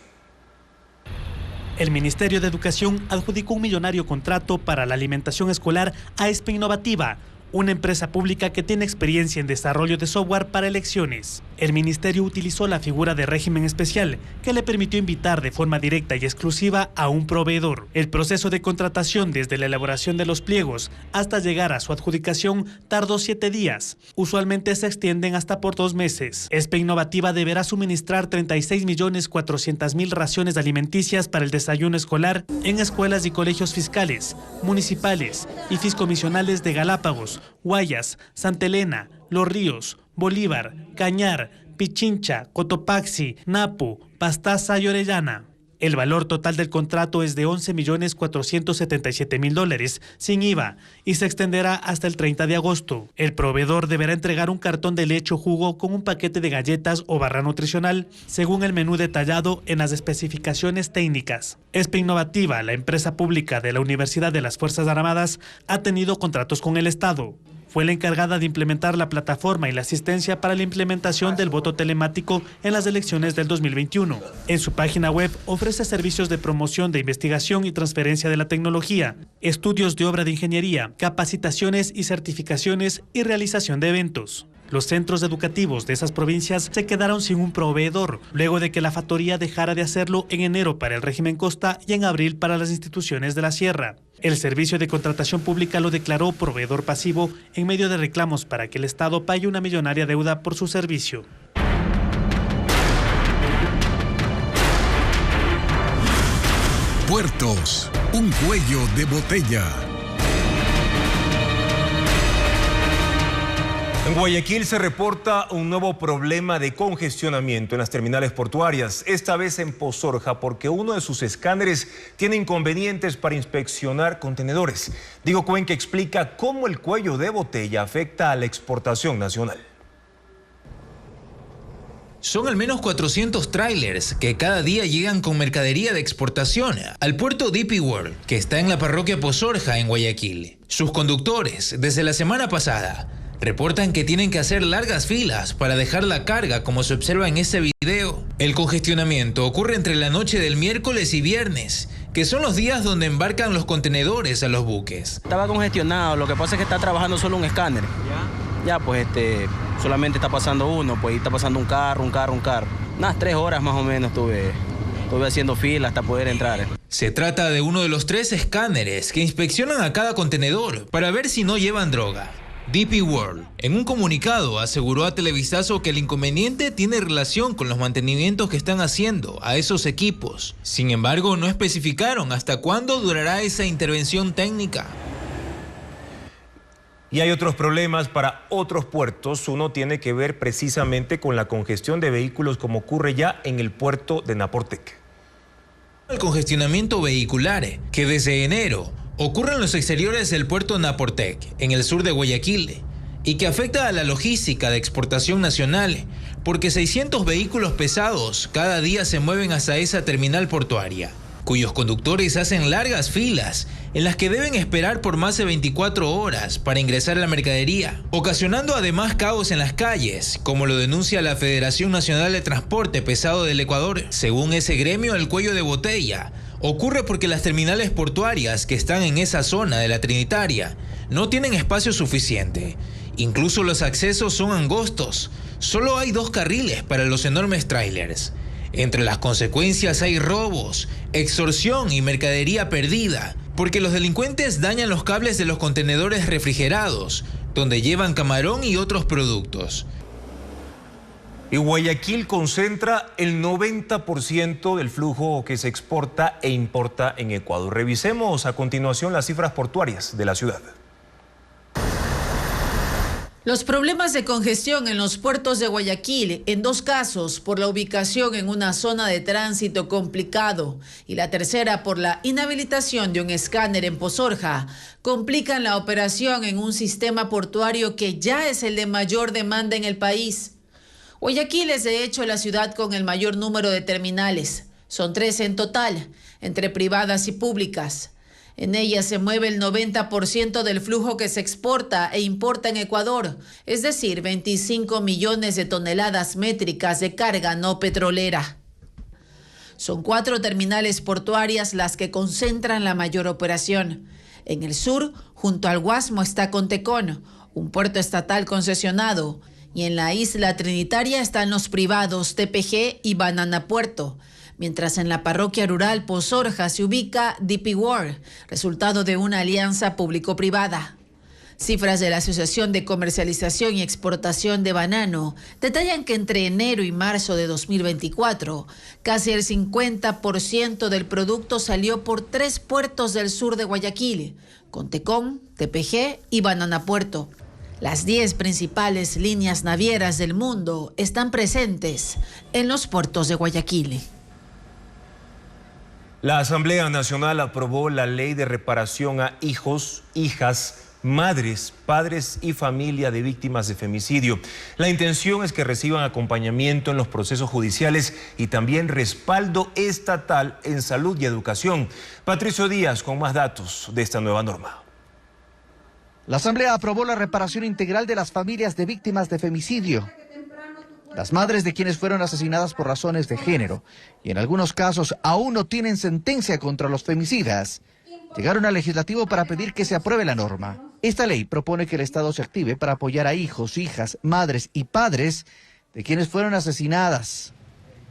Speaker 20: El Ministerio de Educación adjudicó un millonario contrato para la alimentación escolar a ESPE Innovativa, una empresa pública que tiene experiencia en desarrollo de software para elecciones. El ministerio utilizó la figura de régimen especial, que le permitió invitar de forma directa y exclusiva a un proveedor. El proceso de contratación desde la elaboración de los pliegos hasta llegar a su adjudicación tardó 7 días. Usualmente se extienden hasta por 2 meses. ESPE Innovativa deberá suministrar 36.400.000 raciones alimenticias para el desayuno escolar en escuelas y colegios fiscales, municipales y fiscomisionales de Galápagos, Guayas, Santa Elena, Los Ríos, Bolívar, Cañar, Pichincha, Cotopaxi, Napo, Pastaza y Orellana. El valor total del contrato es de $11.477.000 sin IVA y se extenderá hasta el 30 de agosto. El proveedor deberá entregar un cartón de leche o jugo con un paquete de galletas o barra nutricional según el menú detallado en las especificaciones técnicas. ESPE Innovativa, la empresa pública de la Universidad de las Fuerzas Armadas, ha tenido contratos con el Estado. Fue la encargada de implementar la plataforma y la asistencia para la implementación del voto telemático en las elecciones del 2021. En su página web ofrece servicios de promoción de investigación y transferencia de la tecnología, estudios de obra de ingeniería, capacitaciones y certificaciones y realización de eventos. Los centros educativos de esas provincias se quedaron sin un proveedor, luego de que la factoría dejara de hacerlo en enero para el régimen Costa y en abril para las instituciones de la Sierra. El Servicio de Contratación Pública lo declaró proveedor pasivo en medio de reclamos para que el Estado pague una millonaria deuda por su servicio.
Speaker 2: Puertos, un cuello de botella.
Speaker 1: En Guayaquil se reporta un nuevo problema de congestionamiento en las terminales portuarias, esta vez en Pozorja, porque uno de sus escáneres tiene inconvenientes para inspeccionar contenedores. Diego Cuenca explica cómo el cuello de botella afecta a la exportación nacional.
Speaker 4: Son al menos 400 tráilers que cada día llegan con mercadería de exportación al puerto DP World, que está en la parroquia Pozorja, en Guayaquil. Sus conductores, desde la semana pasada, reportan que tienen que hacer largas filas para dejar la carga, como se observa en este video. El congestionamiento ocurre entre la noche del miércoles y viernes, que son los días donde embarcan los contenedores a los buques.
Speaker 5: Estaba congestionado, lo que pasa es que está trabajando solo un escáner. Ya, pues solamente está pasando uno, pues ahí está pasando un carro. Unas 3 horas más o menos estuve haciendo fila hasta poder entrar.
Speaker 4: Se trata de uno de los 3 escáneres que inspeccionan a cada contenedor para ver si no llevan droga. DP World, en un comunicado, aseguró a Televisazo que el inconveniente tiene relación con los mantenimientos que están haciendo a esos equipos. Sin embargo, no especificaron hasta cuándo durará esa intervención técnica.
Speaker 1: Y hay otros problemas para otros puertos. Uno tiene que ver precisamente con la congestión de vehículos, como ocurre ya en el puerto de Naportec.
Speaker 4: El congestionamiento vehicular, que desde enero ocurre en los exteriores del puerto Naportec, en el sur de Guayaquil, y que afecta a la logística de exportación nacional, porque 600 vehículos pesados cada día se mueven hasta esa terminal portuaria, cuyos conductores hacen largas filas en las que deben esperar por más de 24 horas para ingresar la mercadería, ocasionando además caos en las calles, como lo denuncia la Federación Nacional de Transporte Pesado del Ecuador. Según ese gremio, el cuello de botella ocurre porque las terminales portuarias que están en esa zona de la Trinitaria no tienen espacio suficiente. Incluso los accesos son angostos. Solo hay 2 carriles para los enormes tráilers. Entre las consecuencias hay robos, extorsión y mercadería perdida, porque los delincuentes dañan los cables de los contenedores refrigerados, donde llevan camarón y otros productos.
Speaker 1: Y Guayaquil concentra el 90% del flujo que se exporta e importa en Ecuador. Revisemos a continuación las cifras portuarias de la ciudad.
Speaker 8: Los problemas de congestión en los puertos de Guayaquil, en 2 casos por la ubicación en una zona de tránsito complicado y la tercera por la inhabilitación de un escáner en Pozorja, complican la operación en un sistema portuario que ya es el de mayor demanda en el país. Guayaquil es de hecho la ciudad con el mayor número de terminales. Son 3 en total, entre privadas y públicas. En ella se mueve el 90% del flujo que se exporta e importa en Ecuador, es decir, 25 millones de toneladas métricas de carga no petrolera. Son 4 terminales portuarias las que concentran la mayor operación. En el sur, junto al Guasmo, está Contecón, un puerto estatal concesionado, y en la isla Trinitaria están los privados TPG y Banana Puerto, mientras en la parroquia rural Pozorja se ubica DP World, resultado de una alianza público-privada. Cifras de la Asociación de Comercialización y Exportación de Banano detallan que entre enero y marzo de 2024, casi el 50% del producto salió por 3 puertos del sur de Guayaquil, Contecón, TPG y Banana Puerto. Las 10 principales líneas navieras del mundo están presentes en los puertos de Guayaquil.
Speaker 1: La Asamblea Nacional aprobó la ley de reparación a hijos, hijas, madres, padres y familia de víctimas de femicidio. La intención es que reciban acompañamiento en los procesos judiciales y también respaldo estatal en salud y educación. Patricio Díaz con más datos de esta nueva norma.
Speaker 6: La Asamblea aprobó la reparación integral de las familias de víctimas de femicidio, las madres de quienes fueron asesinadas por razones de género y en algunos casos aún no tienen sentencia contra los femicidas, llegaron al legislativo para pedir que se apruebe la norma. Esta ley propone que el Estado se active para apoyar a hijos, hijas, madres y padres de quienes fueron asesinadas.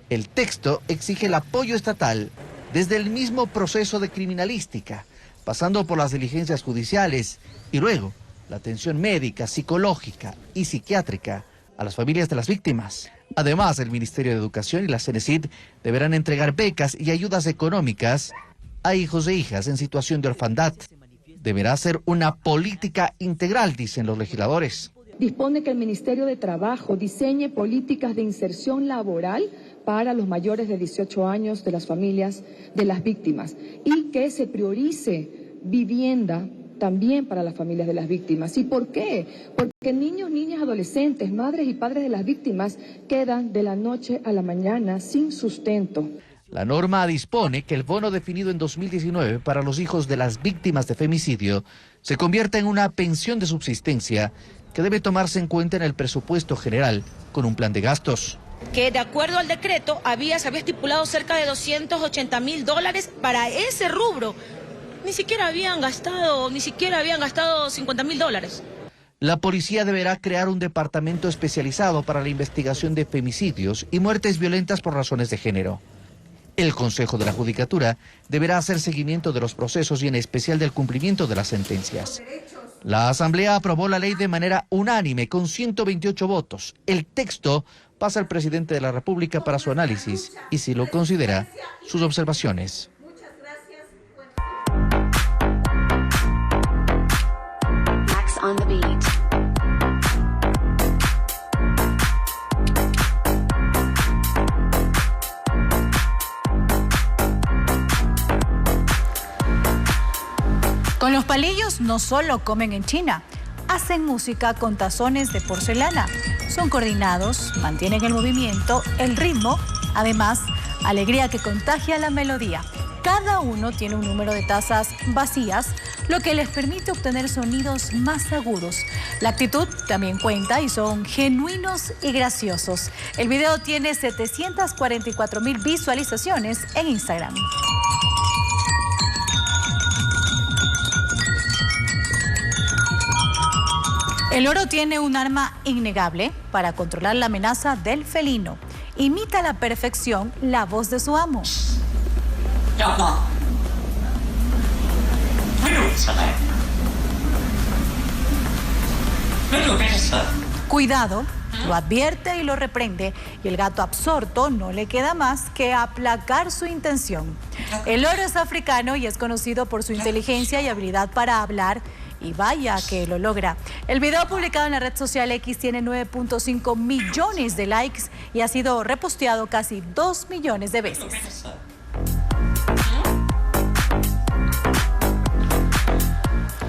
Speaker 6: El texto exige el apoyo estatal desde el mismo proceso de criminalística, pasando por las diligencias judiciales y luego la atención médica, psicológica y psiquiátrica a las familias de las víctimas. Además, el Ministerio de Educación y la CENESID deberán entregar becas y ayudas económicas a hijos e hijas en situación de orfandad. Deberá ser una política integral, dicen los legisladores.
Speaker 3: Dispone que el Ministerio de Trabajo diseñe políticas de inserción laboral para los mayores de 18 años de las familias de las víctimas y que se priorice vivienda también para las familias de las víctimas. ¿Y por qué? Porque niños, niñas, adolescentes, madres y padres de las víctimas quedan de la noche a la mañana sin sustento.
Speaker 6: La norma dispone que el bono definido en 2019 para los hijos de las víctimas de femicidio se convierta en una pensión de subsistencia que debe tomarse en cuenta en el presupuesto general con un plan de gastos.
Speaker 7: Que de acuerdo al decreto se había estipulado cerca de $280.000 para ese rubro. Ni siquiera habían gastado $50.000.
Speaker 6: La policía deberá crear un departamento especializado para la investigación de femicidios y muertes violentas por razones de género. El Consejo de la Judicatura deberá hacer seguimiento de los procesos y en especial del cumplimiento de las sentencias. La Asamblea aprobó la ley de manera unánime con 128 votos. El texto pasa al presidente de la República para su análisis y, si lo considera, sus observaciones.
Speaker 9: Max on the beat.
Speaker 11: Con los palillos no solo comen en China, hacen música con tazones de porcelana. Son coordinados, mantienen el movimiento, el ritmo, además, alegría que contagia la melodía. Cada uno tiene un número de tazas vacías, lo que les permite obtener sonidos más agudos. La actitud también cuenta y son genuinos y graciosos. El video tiene 744,000 visualizaciones en Instagram. El loro tiene un arma innegable para controlar la amenaza del felino. Imita a la perfección la voz de su amo. Cuidado, lo advierte y lo reprende, y el gato absorto no le queda más que aplacar su intención. El loro es africano y es conocido por su inteligencia y habilidad para hablar, y vaya que lo logra. El video publicado en la red social X tiene 9.5 millones de likes y ha sido reposteado casi 2 millones de veces.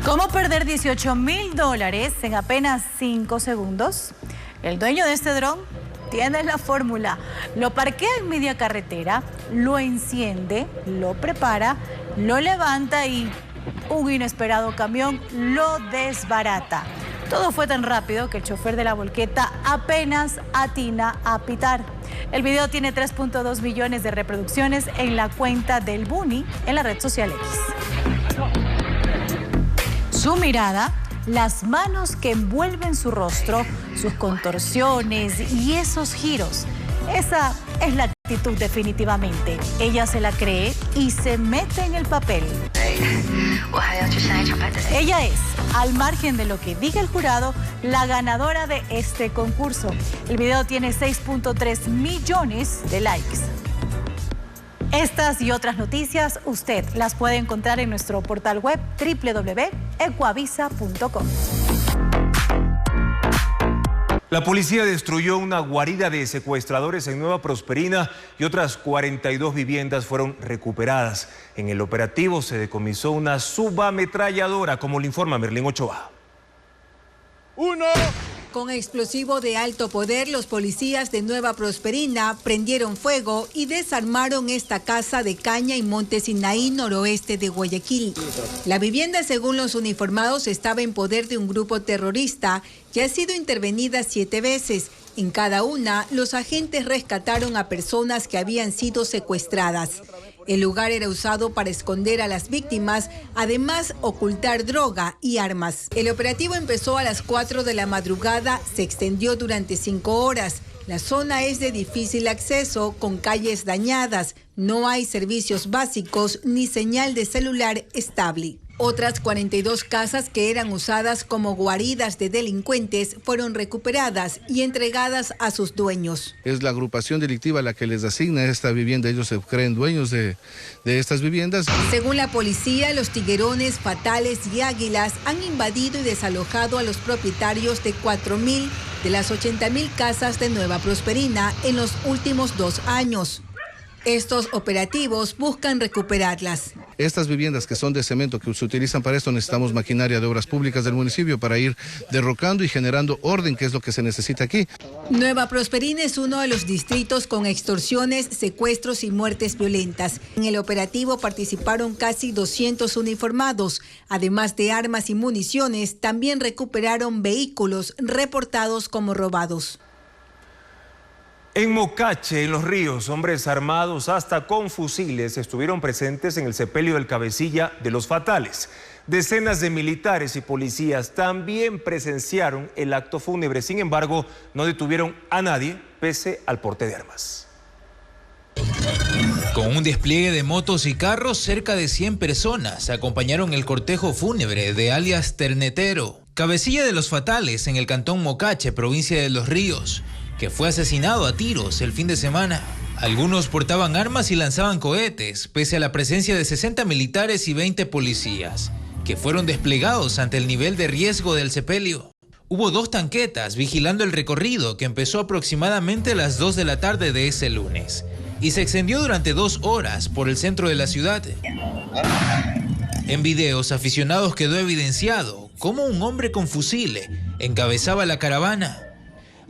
Speaker 11: ¿Cómo perder $18.000 en apenas 5 segundos? El dueño de este dron tiene la fórmula. Lo parquea en media carretera, lo enciende, lo prepara, lo levanta y un inesperado camión lo desbarata. Todo fue tan rápido que el chofer de la volqueta apenas atina a pitar. El video tiene 3.2 millones de reproducciones en la cuenta del Bunny en la red social X. Su mirada, las manos que envuelven su rostro, sus contorsiones y esos giros. Esa es la actitud definitivamente. Ella se la cree y se mete en el papel. Ella es, al margen de lo que diga el jurado, la ganadora de este concurso. El video tiene 6.3 millones de likes. Estas y otras noticias usted las puede encontrar en nuestro portal web www.ecuavisa.com.
Speaker 1: La policía destruyó una guarida de secuestradores en Nueva Prosperina y otras 42 viviendas fueron recuperadas. En el operativo se decomisó una subametralladora, como le informa Merlín Ochoa.
Speaker 18: Con explosivo de alto poder, los policías de Nueva Prosperina prendieron fuego y desarmaron esta casa de Caña y Monte Sinaí, noroeste de Guayaquil. La vivienda, según los uniformados, estaba en poder de un grupo terrorista y ha sido intervenida 7 veces. En cada una, los agentes rescataron a personas que habían sido secuestradas. El lugar era usado para esconder a las víctimas, además ocultar droga y armas. El operativo empezó a las 4 de la madrugada, se extendió durante 5 horas. La zona es de difícil acceso, con calles dañadas. No hay servicios básicos ni señal de celular estable. Otras 42 casas que eran usadas como guaridas de delincuentes fueron recuperadas y entregadas a sus dueños.
Speaker 10: Es la agrupación delictiva la que les asigna esta vivienda. Ellos se creen dueños de estas viviendas.
Speaker 18: Según la policía, los tiguerones, fatales y águilas han invadido y desalojado a los propietarios de 4.000 de las 80.000 casas de Nueva Prosperina en los últimos 2 años. Estos operativos buscan recuperarlas.
Speaker 10: Estas viviendas que son de cemento, que se utilizan para esto, necesitamos maquinaria de obras públicas del municipio para ir derrocando y generando orden, que es lo que se necesita aquí.
Speaker 18: Nueva Prosperina es uno de los distritos con extorsiones, secuestros y muertes violentas. En el operativo participaron casi 200 uniformados. Además de armas y municiones, también recuperaron vehículos reportados como robados.
Speaker 1: En Mocache, en Los Ríos, hombres armados hasta con fusiles estuvieron presentes en el sepelio del cabecilla de los fatales. Decenas de militares y policías también presenciaron el acto fúnebre. Sin embargo, no detuvieron a nadie pese al porte de armas.
Speaker 4: Con un despliegue de motos y carros, cerca de 100 personas acompañaron el cortejo fúnebre de alias Ternetero, cabecilla de los fatales en el cantón Mocache, provincia de Los Ríos, que fue asesinado a tiros el fin de semana. Algunos portaban armas y lanzaban cohetes, pese a la presencia de 60 militares y 20 policías, que fueron desplegados ante el nivel de riesgo del sepelio. Hubo 2 tanquetas vigilando el recorrido, que empezó aproximadamente a las 2 de la tarde de ese lunes, y se extendió durante 2 horas por el centro de la ciudad. En videos, aficionados quedó evidenciado cómo un hombre con fusil encabezaba la caravana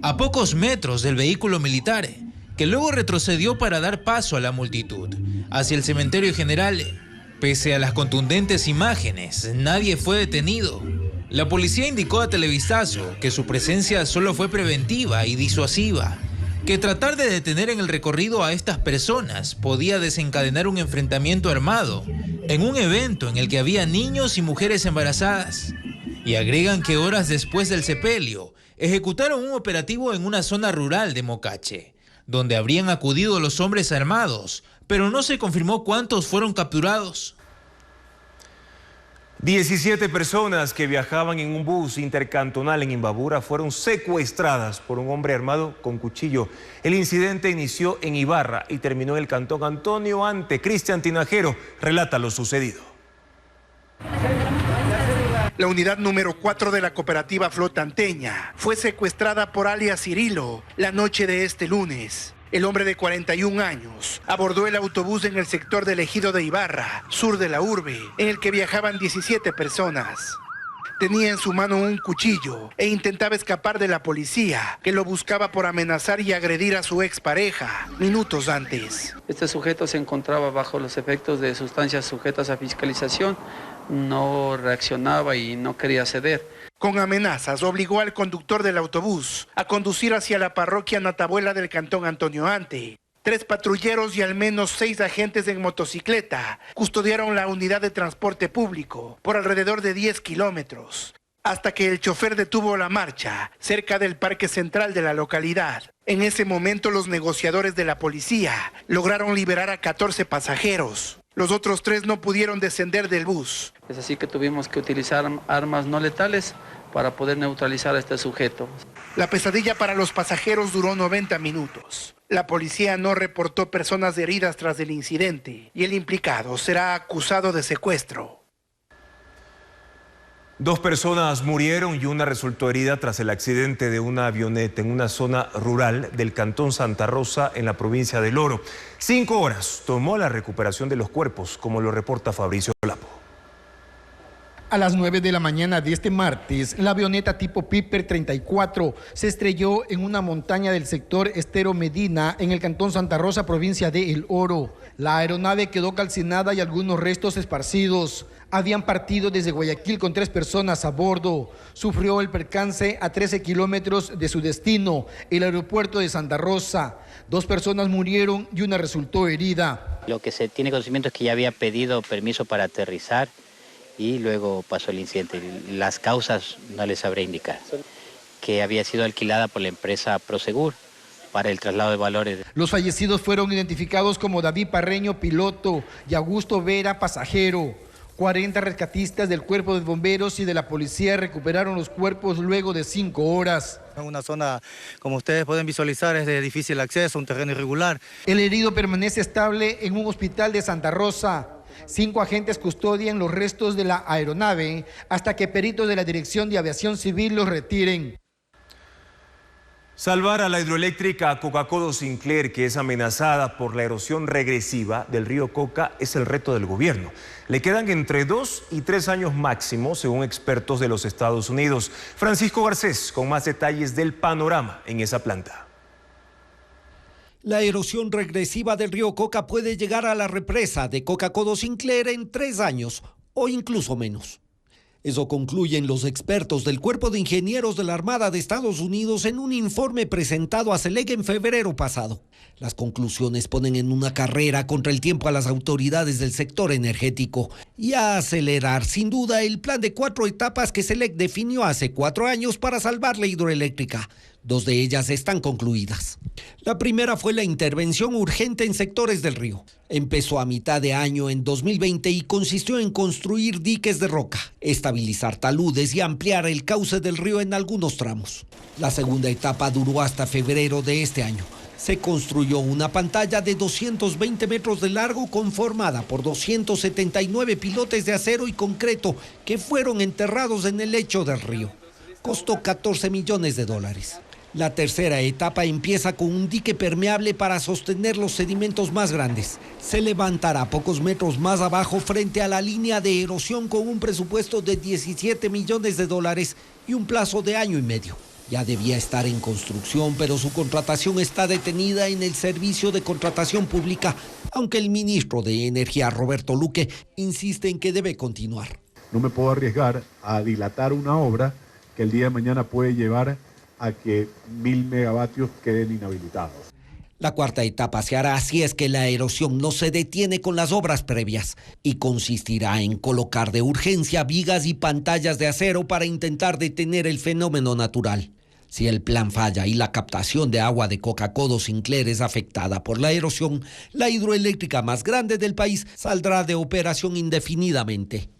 Speaker 4: a pocos metros del vehículo militar, que luego retrocedió para dar paso a la multitud hacia el cementerio general. Pese a las contundentes imágenes, nadie fue detenido. La policía indicó a Televistazo que su presencia solo fue preventiva y disuasiva, que tratar de detener en el recorrido a estas personas podía desencadenar un enfrentamiento armado en un evento en el que había niños y mujeres embarazadas. Y agregan que horas después del sepelio, ejecutaron un operativo en una zona rural de Mocache, donde habrían acudido los hombres armados, pero no se confirmó cuántos fueron capturados.
Speaker 1: 17 personas que viajaban en un bus intercantonal en Imbabura fueron secuestradas por un hombre armado con cuchillo. El incidente inició en Ibarra y terminó en el cantón Antonio Ante. Cristian Tinajero relata lo sucedido.
Speaker 12: La unidad número 4 de la cooperativa Flota Anteña fue secuestrada por alias Cirilo la noche de este lunes. El hombre de 41 años abordó el autobús en el sector del ejido de Ibarra, sur de la urbe, en el que viajaban 17 personas. Tenía en su mano un cuchillo e intentaba escapar de la policía, que lo buscaba por amenazar y agredir a su expareja minutos antes.
Speaker 13: Este sujeto se encontraba bajo los efectos de sustancias sujetas a fiscalización, no reaccionaba y no quería ceder.
Speaker 12: Con amenazas obligó al conductor del autobús a conducir hacia la parroquia Natabuela del cantón Antonio Ante. 3 patrulleros y al menos 6 agentes en motocicleta custodiaron la unidad de transporte público por alrededor de 10 kilómetros, hasta que el chofer detuvo la marcha cerca del parque central de la localidad. En ese momento los negociadores de la policía lograron liberar a 14 pasajeros. Los otros 3 no pudieron descender del bus.
Speaker 13: Es así que tuvimos que utilizar armas no letales para poder neutralizar a este sujeto.
Speaker 12: La pesadilla para los pasajeros duró 90 minutos. La policía no reportó personas heridas tras el incidente y el implicado será acusado de secuestro.
Speaker 1: 2 personas murieron y una resultó herida tras el accidente de una avioneta en una zona rural del cantón Santa Rosa en la provincia del Oro. 5 horas tomó la recuperación de los cuerpos, como lo reporta Fabricio Lapo.
Speaker 14: A las 9 de la mañana de este martes, la avioneta tipo Piper 34 se estrelló en una montaña del sector Estero Medina, en el cantón Santa Rosa, provincia de El Oro. La aeronave quedó calcinada y algunos restos esparcidos. Habían partido desde Guayaquil con 3 personas a bordo. Sufrió el percance a 13 kilómetros de su destino, el aeropuerto de Santa Rosa. 2 personas murieron y una resultó herida.
Speaker 15: Lo que se tiene conocimiento es que ya había pedido permiso para aterrizar y luego pasó el incidente. Las causas no les sabré indicar. Que había sido alquilada por la empresa Prosegur para el traslado de valores.
Speaker 14: Los fallecidos fueron identificados como David Parreño, piloto, y Augusto Vera, pasajero. 40 rescatistas del Cuerpo de Bomberos y de la policía recuperaron los cuerpos luego de 5 horas.
Speaker 16: En una zona, como ustedes pueden visualizar, es de difícil acceso, un terreno irregular.
Speaker 14: El herido permanece estable en un hospital de Santa Rosa. 5 agentes custodian los restos de la aeronave hasta que peritos de la Dirección de Aviación Civil los retiren.
Speaker 1: Salvar a la hidroeléctrica Coca-Codo Sinclair, que es amenazada por la erosión regresiva del río Coca, es el reto del gobierno. Le quedan entre 2 y 3 años máximo, según expertos de los Estados Unidos. Francisco Garcés, con más detalles del panorama en esa planta.
Speaker 24: La erosión regresiva del río Coca puede llegar a la represa de Coca-Codo Sinclair en 3 años o incluso menos. Eso concluyen los expertos del Cuerpo de Ingenieros de la Armada de Estados Unidos en un informe presentado a CELEC en febrero pasado. Las conclusiones ponen en una carrera contra el tiempo a las autoridades del sector energético y a acelerar sin duda el plan de 4 etapas que CELEC definió hace 4 años para salvar la hidroeléctrica. 2 de ellas están concluidas. La primera fue la intervención urgente en sectores del río. Empezó a mitad de año en 2020 y consistió en construir diques de roca, estabilizar taludes y ampliar el cauce del río en algunos tramos. La segunda etapa duró hasta febrero de este año. Se construyó una pantalla de 220 metros de largo conformada por 279 pilotes de acero y concreto que fueron enterrados en el lecho del río. Costó $14 millones. La tercera etapa empieza con un dique permeable para sostener los sedimentos más grandes. Se levantará pocos metros más abajo frente a la línea de erosión con un presupuesto de $17 millones y un plazo de 1 año y medio. Ya debía estar en construcción, pero su contratación está detenida en el Servicio de Contratación Pública, aunque el ministro de Energía, Roberto Luque, insiste en que debe continuar.
Speaker 25: No me puedo arriesgar a dilatar una obra que el día de mañana puede llevar a que 1000 megavatios queden inhabilitados.
Speaker 24: La cuarta etapa se hará si es que la erosión no se detiene con las obras previas y consistirá en colocar de urgencia vigas y pantallas de acero para intentar detener el fenómeno natural. Si el plan falla y la captación de agua de Coca-Codo Sinclair es afectada por la erosión, la hidroeléctrica más grande del país saldrá de operación indefinidamente.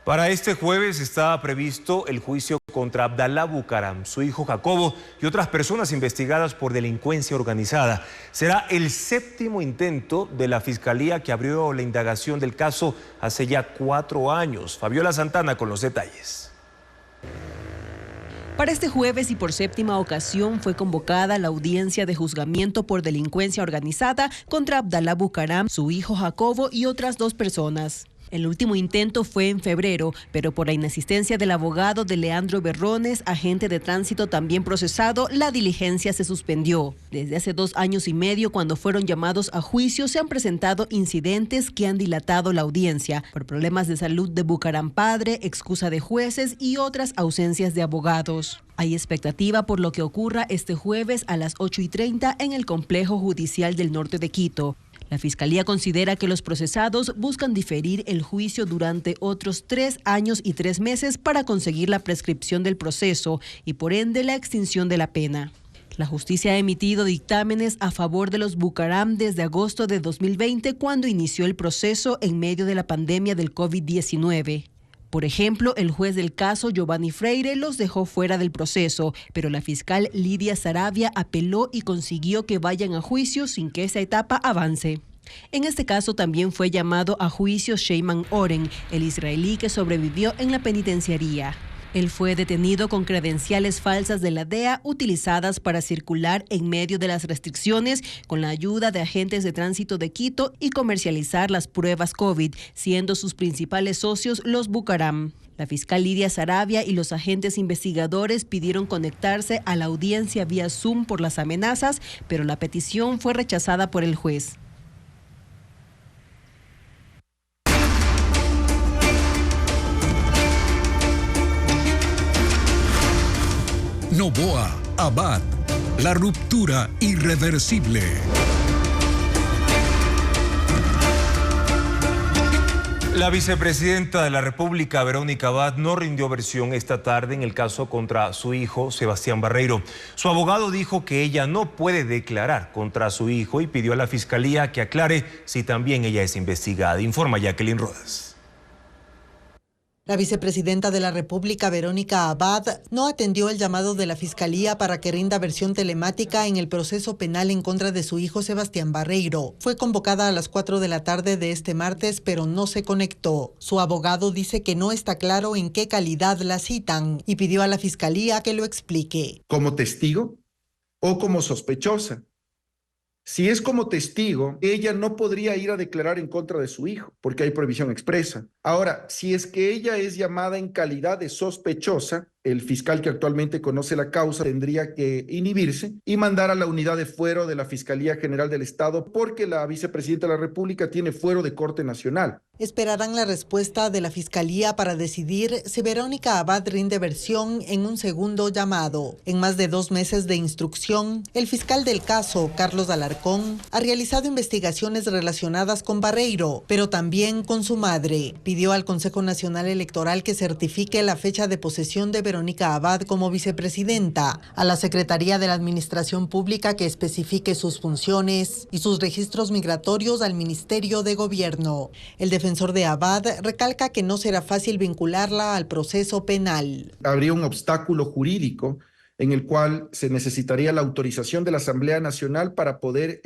Speaker 1: Para este jueves está previsto el juicio contra Abdalá Bucaram, su hijo Jacobo y otras personas investigadas por delincuencia organizada. Será el 7º intento de la Fiscalía que abrió la indagación del caso hace ya 4 años. Fabiola Santana con los detalles.
Speaker 26: Para este jueves y por 7ª ocasión fue convocada la audiencia de juzgamiento por delincuencia organizada contra Abdalá Bucaram, su hijo Jacobo y otras 2 personas. El último intento fue en febrero, pero por la inasistencia del abogado de Leandro Berrones, agente de tránsito también procesado, la diligencia se suspendió. Desde hace 2 años y medio, cuando fueron llamados a juicio, se han presentado incidentes que han dilatado la audiencia por problemas de salud de Bucaram padre, excusa de jueces y otras ausencias de abogados. Hay expectativa por lo que ocurra este jueves a las 8:30 en el Complejo Judicial del Norte de Quito. La Fiscalía considera que los procesados buscan diferir el juicio durante otros 3 años y 3 meses para conseguir la prescripción del proceso y por ende la extinción de la pena. La justicia ha emitido dictámenes a favor de los Bucaram desde agosto de 2020, cuando inició el proceso en medio de la pandemia del COVID-19. Por ejemplo, el juez del caso, Giovanni Freire, los dejó fuera del proceso, pero la fiscal Lidia Saravia apeló y consiguió que vayan a juicio sin que esa etapa avance. En este caso también fue llamado a juicio Sheyman Oren, el israelí que sobrevivió en la penitenciaría. Él fue detenido con credenciales falsas de la DEA utilizadas para circular en medio de las restricciones con la ayuda de agentes de tránsito de Quito y comercializar las pruebas COVID, siendo sus principales socios los Bucaram. La fiscal Lidia Saravia y los agentes investigadores pidieron conectarse a la audiencia vía Zoom por las amenazas, pero la petición fue rechazada por el juez.
Speaker 17: Noboa, Abad, la ruptura irreversible.
Speaker 1: La vicepresidenta de la República, Verónica Abad, no rindió versión esta tarde en el caso contra su hijo, Sebastián Barreiro. Su abogado dijo que ella no puede declarar contra su hijo y pidió a la Fiscalía que aclare si también ella es investigada. Informa Jacqueline Rodas.
Speaker 19: La vicepresidenta de la República, Verónica Abad, no atendió el llamado de la Fiscalía para que rinda versión telemática en el proceso penal en contra de su hijo Sebastián Barreiro. Fue convocada a las 4 de la tarde de este martes, pero no se conectó. Su abogado dice que no está claro en qué calidad la citan y pidió a la Fiscalía que lo explique.
Speaker 20: ¿Como testigo o como sospechosa? Si es como testigo, ella no podría ir a declarar en contra de su hijo, porque hay prohibición expresa. Ahora, si es que ella es llamada en calidad de sospechosa, el fiscal que actualmente conoce la causa tendría que inhibirse y mandar a la unidad de fuero de la Fiscalía General del Estado, porque la vicepresidenta de la República tiene fuero de Corte Nacional.
Speaker 19: Esperarán la respuesta de la Fiscalía para decidir si Verónica Abad rinde versión en un segundo llamado. En más de 2 meses de instrucción, el fiscal del caso, Carlos Alarcón, ha realizado investigaciones relacionadas con Barreiro, pero también con su madre. Pidió al Consejo Nacional Electoral que certifique la fecha de posesión de Verónica Abad como vicepresidenta, a la Secretaría de la Administración Pública que especifique sus funciones y sus registros migratorios al Ministerio de Gobierno. El defensor de Abad recalca que no será fácil vincularla al proceso penal.
Speaker 20: Habría un obstáculo jurídico en el cual se necesitaría la autorización de la Asamblea Nacional para poder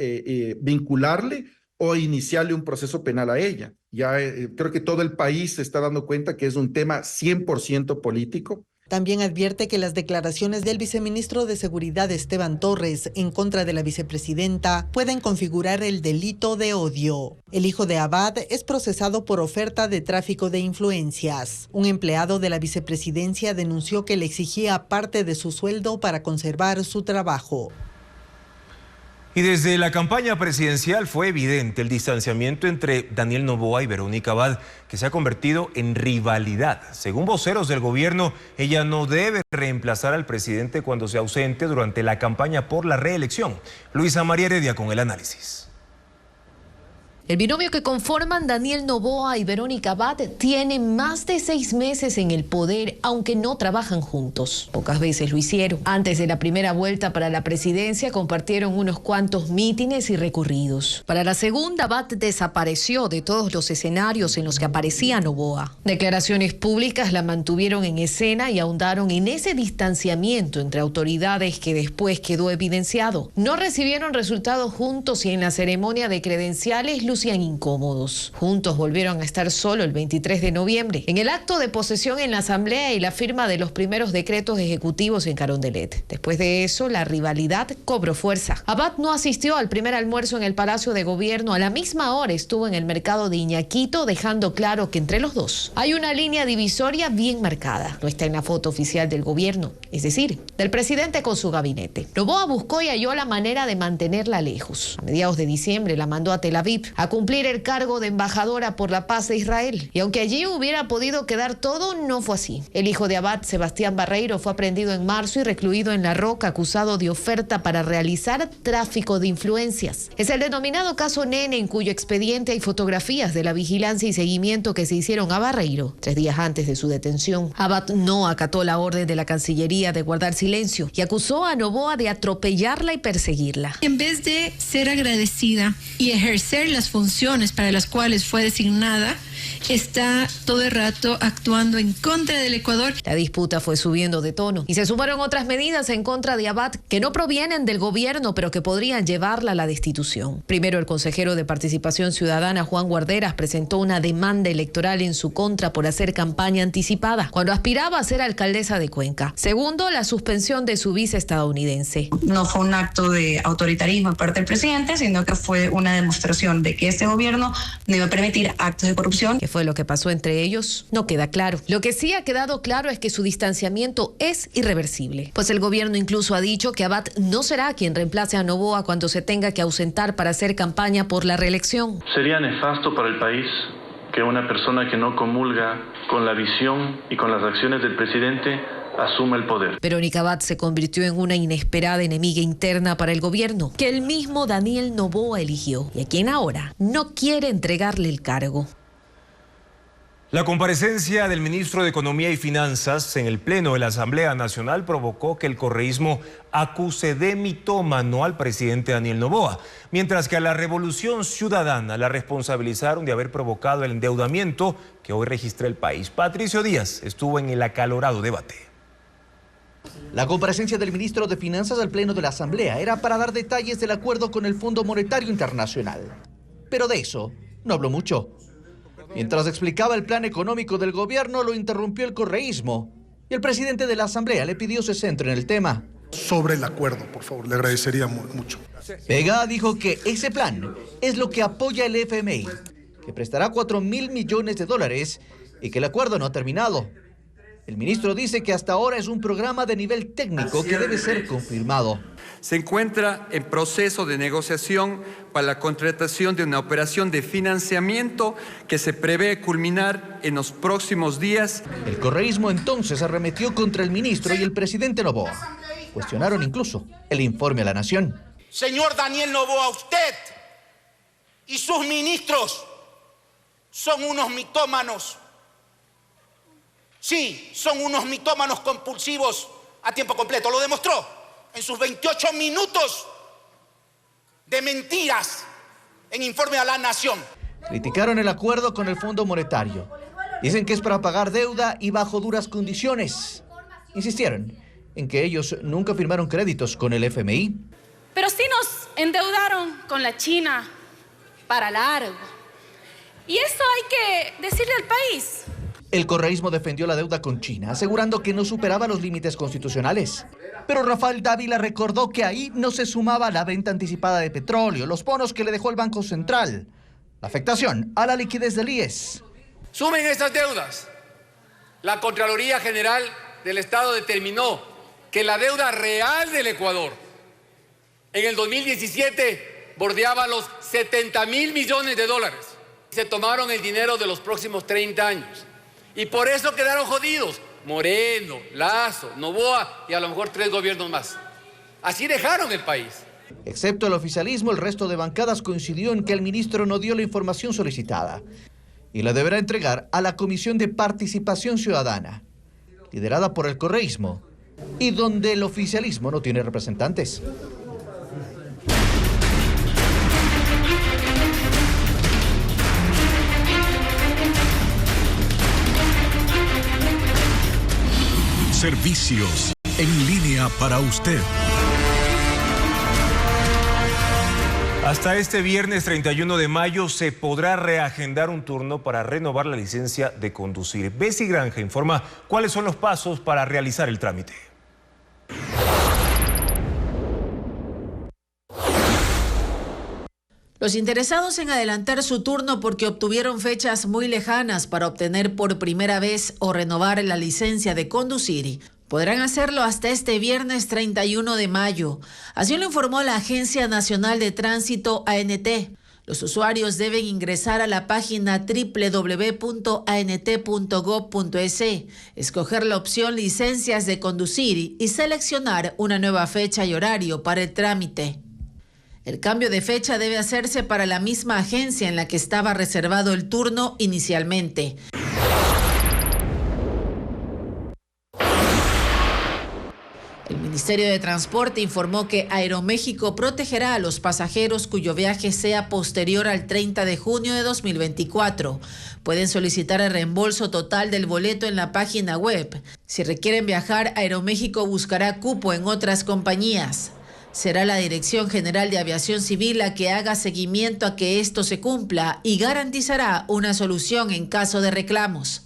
Speaker 20: vincularle o iniciarle un proceso penal a ella. Ya creo que todo el país se está dando cuenta que es un tema 100% político.
Speaker 19: También advierte que las declaraciones del viceministro de Seguridad Esteban Torres en contra de la vicepresidenta pueden configurar el delito de odio. El hijo de Abad es procesado por oferta de tráfico de influencias. Un empleado de la vicepresidencia denunció que le exigía parte de su sueldo para conservar su trabajo.
Speaker 1: Y desde la campaña presidencial fue evidente el distanciamiento entre Daniel Noboa y Verónica Abad, que se ha convertido en rivalidad. Según voceros del gobierno, ella no debe reemplazar al presidente cuando sea ausente durante la campaña por la reelección. Luisa María Heredia con el análisis.
Speaker 8: El binomio que conforman Daniel Noboa y Verónica Abad tiene más de 6 meses en el poder, aunque no trabajan juntos. Pocas veces lo hicieron. Antes de la primera vuelta para la presidencia compartieron unos cuantos mítines y recorridos. Para la segunda, Abad desapareció de todos los escenarios en los que aparecía Noboa. Declaraciones públicas la mantuvieron en escena y ahondaron en ese distanciamiento entre autoridades que después quedó evidenciado. No recibieron resultados juntos y en la ceremonia de credenciales lucían incómodos. Juntos volvieron a estar solo el 23 de noviembre, en el acto de posesión en la Asamblea y la firma de los primeros decretos ejecutivos en Carondelet. Después de eso, la rivalidad cobró fuerza. Abad no asistió al primer almuerzo en el Palacio de Gobierno. A la misma hora estuvo en el mercado de Iñaquito, dejando claro que entre los dos hay una línea divisoria bien marcada. No está en la foto oficial del gobierno, es decir, del presidente con su gabinete. Noboa buscó y halló la manera de mantenerla lejos. A mediados de diciembre la mandó a Tel Aviv a cumplir el cargo de embajadora por la paz de Israel. Y aunque allí hubiera podido quedar todo, no fue así. El hijo de Abad, Sebastián Barreiro, fue aprehendido en marzo y recluido en La Roca, acusado de oferta para realizar tráfico de influencias. Es el denominado caso Nene, en cuyo expediente hay fotografías de la vigilancia y seguimiento que se hicieron a Barreiro 3 días antes de su detención. Abad no acató la orden de la Cancillería de guardar silencio y acusó a Noboa de atropellarla y perseguirla.
Speaker 21: En vez de ser agradecida y ejercer las funciones para las cuales fue designada,
Speaker 2: está todo el rato actuando en contra del Ecuador.
Speaker 8: La disputa fue subiendo de tono y se sumaron otras medidas en contra de Abad que no provienen del gobierno, pero que podrían llevarla a la destitución. Primero, el consejero de Participación Ciudadana, Juan Guarderas, presentó una demanda electoral en su contra por hacer campaña anticipada cuando aspiraba a ser alcaldesa de Cuenca. Segundo, la suspensión de su vice estadounidense.
Speaker 3: No fue un acto de autoritarismo por parte del presidente, sino que fue una demostración de que este gobierno no iba a permitir actos de corrupción.
Speaker 8: ¿Qué fue lo que pasó entre ellos? No queda claro. Lo que sí ha quedado claro es que su distanciamiento es irreversible, pues el gobierno incluso ha dicho que Abad no será quien reemplace a Noboa cuando se tenga que ausentar para hacer campaña por la reelección.
Speaker 5: Sería nefasto para el país que una persona que no comulga con la visión y con las acciones del presidente asuma el poder.
Speaker 8: Verónica Abad se convirtió en una inesperada enemiga interna para el gobierno, que el mismo Daniel Noboa eligió y a quien ahora no quiere entregarle el cargo.
Speaker 1: La comparecencia del ministro de Economía y Finanzas en el Pleno de la Asamblea Nacional provocó que el correísmo acuse de mitómano al presidente Daniel Noboa, mientras que a la Revolución Ciudadana la responsabilizaron de haber provocado el endeudamiento que hoy registra el país. Patricio Díaz estuvo en el acalorado debate.
Speaker 6: La comparecencia del ministro de Finanzas al Pleno de la Asamblea era para dar detalles del acuerdo con el Fondo Monetario Internacional. Pero de eso no habló mucho. Mientras explicaba el plan económico del gobierno, lo interrumpió el correísmo y el presidente de la Asamblea le pidió se centre en el tema.
Speaker 21: Sobre el acuerdo, por favor, le agradecería mucho.
Speaker 6: Vega dijo que ese plan es lo que apoya el FMI, que prestará $4.000 millones y que el acuerdo no ha terminado. El ministro dice que hasta ahora es un programa de nivel técnico que debe ser confirmado.
Speaker 22: Se encuentra en proceso de negociación para la contratación de una operación de financiamiento que se prevé culminar en los próximos días.
Speaker 6: El correísmo entonces arremetió contra el ministro y el presidente Noboa. Cuestionaron incluso el informe a la nación.
Speaker 23: Señor Daniel Noboa, usted y sus ministros son unos mitómanos. Sí, son unos mitómanos compulsivos a tiempo completo. Lo demostró en sus 28 minutos de mentiras en informe a la nación.
Speaker 6: Criticaron el acuerdo con el Fondo Monetario. Dicen que es para pagar deuda y bajo duras condiciones. Insistieron en que ellos nunca firmaron créditos con el FMI.
Speaker 27: Pero sí nos endeudaron con la China para largo. Y eso hay que decirle al país.
Speaker 6: El correísmo defendió la deuda con China, asegurando que no superaba los límites constitucionales. Pero Rafael Dávila recordó que ahí no se sumaba la venta anticipada de petróleo, los bonos que le dejó el Banco Central, la afectación a la liquidez del IES.
Speaker 28: Sumen estas deudas. La Contraloría General del Estado determinó que la deuda real del Ecuador en el 2017 bordeaba los $70.000 millones. Se tomaron el dinero de los próximos 30 años. Y por eso quedaron jodidos Moreno, Lazo, Noboa y a lo mejor 3 gobiernos más. Así dejaron el país.
Speaker 6: Excepto el oficialismo, el resto de bancadas coincidió en que el ministro no dio la información solicitada y la deberá entregar a la Comisión de Participación Ciudadana, liderada por el correísmo y donde el oficialismo no tiene representantes.
Speaker 17: Servicios en línea para usted.
Speaker 1: Hasta este viernes 31 de mayo se podrá reagendar un turno para renovar la licencia de conducir. Bessie Granja informa cuáles son los pasos para realizar el trámite.
Speaker 29: Los interesados en adelantar su turno porque obtuvieron fechas muy lejanas para obtener por primera vez o renovar la licencia de conducir podrán hacerlo hasta este viernes 31 de mayo. Así lo informó la Agencia Nacional de Tránsito, ANT. Los usuarios deben ingresar a la página www.ant.gov.es, escoger la opción licencias de conducir y seleccionar una nueva fecha y horario para el trámite. El cambio de fecha debe hacerse para la misma agencia en la que estaba reservado el turno inicialmente. El Ministerio de Transporte informó que Aeroméxico protegerá a los pasajeros cuyo viaje sea posterior al 30 de junio de 2024. Pueden solicitar el reembolso total del boleto en la página web. Si requieren viajar, Aeroméxico buscará cupo en otras compañías. Será la Dirección General de Aviación Civil la que haga seguimiento a que esto se cumpla y garantizará una solución en caso de reclamos.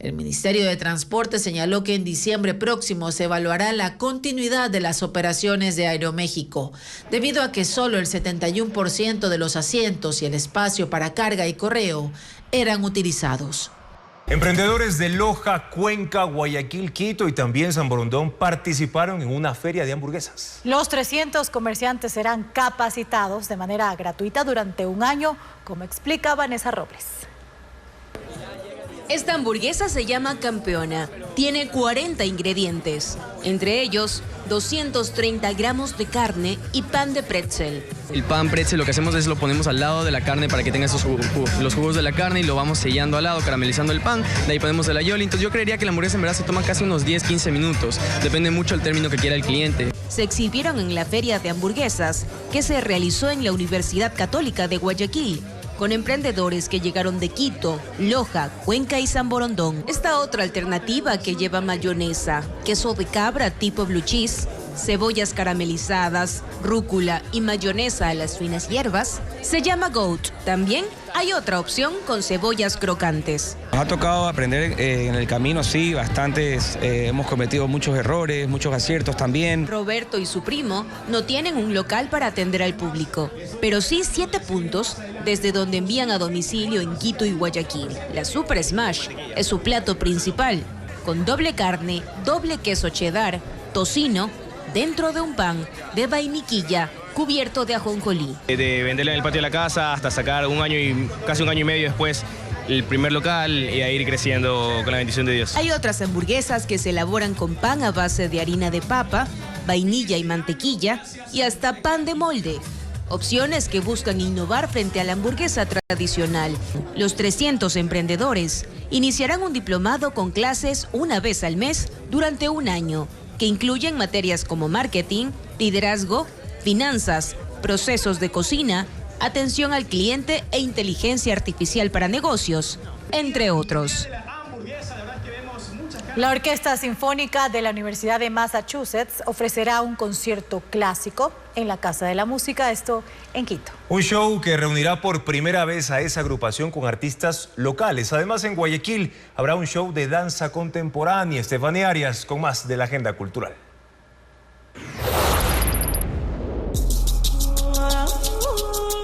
Speaker 29: El Ministerio de Transporte señaló que en diciembre próximo se evaluará la continuidad de las operaciones de Aeroméxico, debido a que solo el 71% de los asientos y el espacio para carga y correo eran utilizados.
Speaker 1: Emprendedores de Loja, Cuenca, Guayaquil, Quito y también San Borondón participaron en una feria de hamburguesas.
Speaker 4: Los 300 comerciantes serán capacitados de manera gratuita durante un año, como explica Vanessa Robles.
Speaker 7: Esta hamburguesa se llama Campeona. Tiene 40 ingredientes, entre ellos 230 gramos de carne y pan de pretzel.
Speaker 9: El pan pretzel lo que hacemos es lo ponemos al lado de la carne para que tenga los jugos de la carne y lo vamos sellando al lado, caramelizando el pan. De ahí ponemos el aioli. Entonces yo creería que la hamburguesa en verdad se toma casi unos 10-15 minutos. Depende mucho del término que quiera el cliente.
Speaker 7: Se exhibieron en la feria de hamburguesas que se realizó en la Universidad Católica de Guayaquil, con emprendedores que llegaron de Quito, Loja, Cuenca y San Borondón. Esta otra alternativa que lleva mayonesa, queso de cabra tipo blue cheese, cebollas caramelizadas, rúcula y mayonesa a las finas hierbas, se llama Goat. También hay otra opción con cebollas crocantes.
Speaker 10: Nos ha tocado aprender en el camino, sí, bastantes. Hemos cometido muchos errores, muchos aciertos también.
Speaker 7: Roberto y su primo no tienen un local para atender al público, pero sí 7 puntos desde donde envían a domicilio en Quito y Guayaquil. La Super Smash es su plato principal, con doble carne, doble queso cheddar, tocino, dentro de un pan de vainiquilla cubierto de ajonjolí.
Speaker 10: De venderla en el patio de la casa hasta sacar casi un año y medio después el primer local y a ir creciendo con la bendición de Dios.
Speaker 7: Hay otras hamburguesas que se elaboran con pan a base de harina de papa, vainilla y mantequilla y hasta pan de molde. Opciones que buscan innovar frente a la hamburguesa tradicional. Los 300 emprendedores iniciarán un diplomado con clases una vez al mes durante un año, que incluyen materias como marketing, liderazgo, finanzas, procesos de cocina, atención al cliente e inteligencia artificial para negocios, entre otros.
Speaker 4: La Orquesta Sinfónica de la Universidad de Massachusetts ofrecerá un concierto clásico en la Casa de la Música, esto en Quito.
Speaker 1: Un show que reunirá por primera vez a esa agrupación con artistas locales. Además, en Guayaquil habrá un show de danza contemporánea. Estefanía Arias con más de la agenda cultural.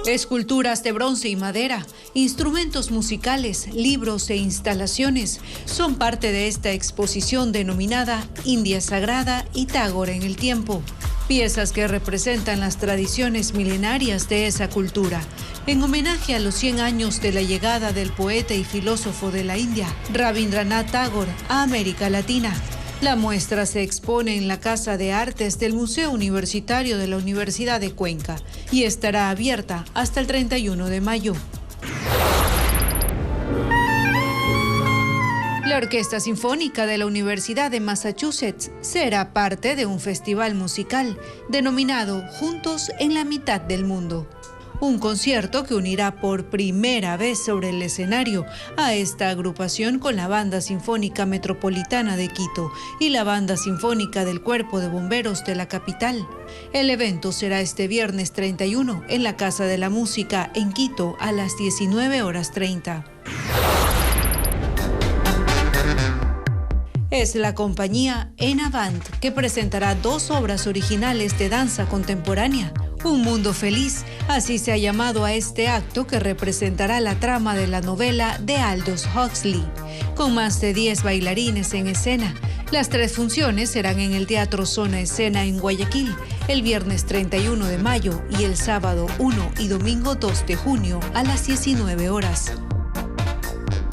Speaker 11: Esculturas de bronce y madera, instrumentos musicales, libros e instalaciones son parte de esta exposición denominada India Sagrada y Tagore en el Tiempo. Piezas que representan las tradiciones milenarias de esa cultura, en homenaje a los 100 años de la llegada del poeta y filósofo de la India, Rabindranath Tagore, a América Latina. La muestra se expone en la Casa de Artes del Museo Universitario de la Universidad de Cuenca y estará abierta hasta el 31 de mayo. La Orquesta Sinfónica de la Universidad de Massachusetts será parte de un festival musical denominado Juntos en la Mitad del Mundo. Un concierto que unirá por primera vez sobre el escenario a esta agrupación con la Banda Sinfónica Metropolitana de Quito y la Banda Sinfónica del Cuerpo de Bomberos de la capital. El evento será este viernes 31 en la Casa de la Música en Quito a las 19:30. Es la compañía Enavant que presentará 2 obras originales de danza contemporánea. Un mundo feliz, así se ha llamado a este acto que representará la trama de la novela de Aldous Huxley, con más de 10 bailarines en escena. Las 3 funciones serán en el Teatro Zona Escena en Guayaquil, el viernes 31 de mayo y el sábado 1 y domingo 2 de junio a las 19 horas.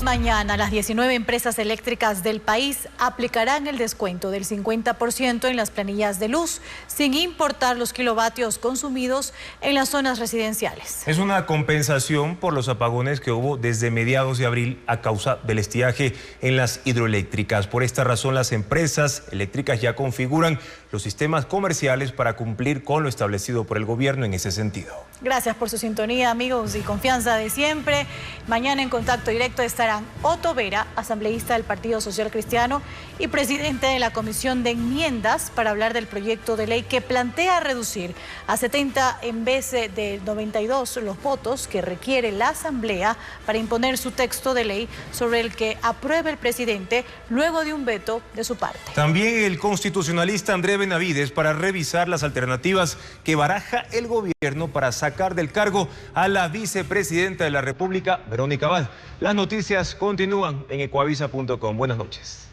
Speaker 4: Mañana las 19 empresas eléctricas del país aplicarán el descuento del 50% en las planillas de luz, sin importar los kilovatios consumidos en las zonas residenciales.
Speaker 1: Es una compensación por los apagones que hubo desde mediados de abril a causa del estiaje en las hidroeléctricas. Por esta razón, las empresas eléctricas ya configuran los sistemas comerciales para cumplir con lo establecido por el gobierno en ese sentido.
Speaker 4: Gracias por su sintonía, amigos, y confianza de siempre. Mañana en Contacto Directo estarán Otto Vera, asambleísta del Partido Social Cristiano y presidente de la Comisión de Enmiendas, para hablar del proyecto de ley que plantea reducir a 70 en vez de 92 los votos que requiere la Asamblea para imponer su texto de ley, sobre el que apruebe el presidente luego de un veto de su parte.
Speaker 1: También el constitucionalista André Benavides para revisar las alternativas que baraja el gobierno para sacar del cargo a la vicepresidenta de la República, Verónica Abad. Las noticias continúan en ecuavisa.com. Buenas noches.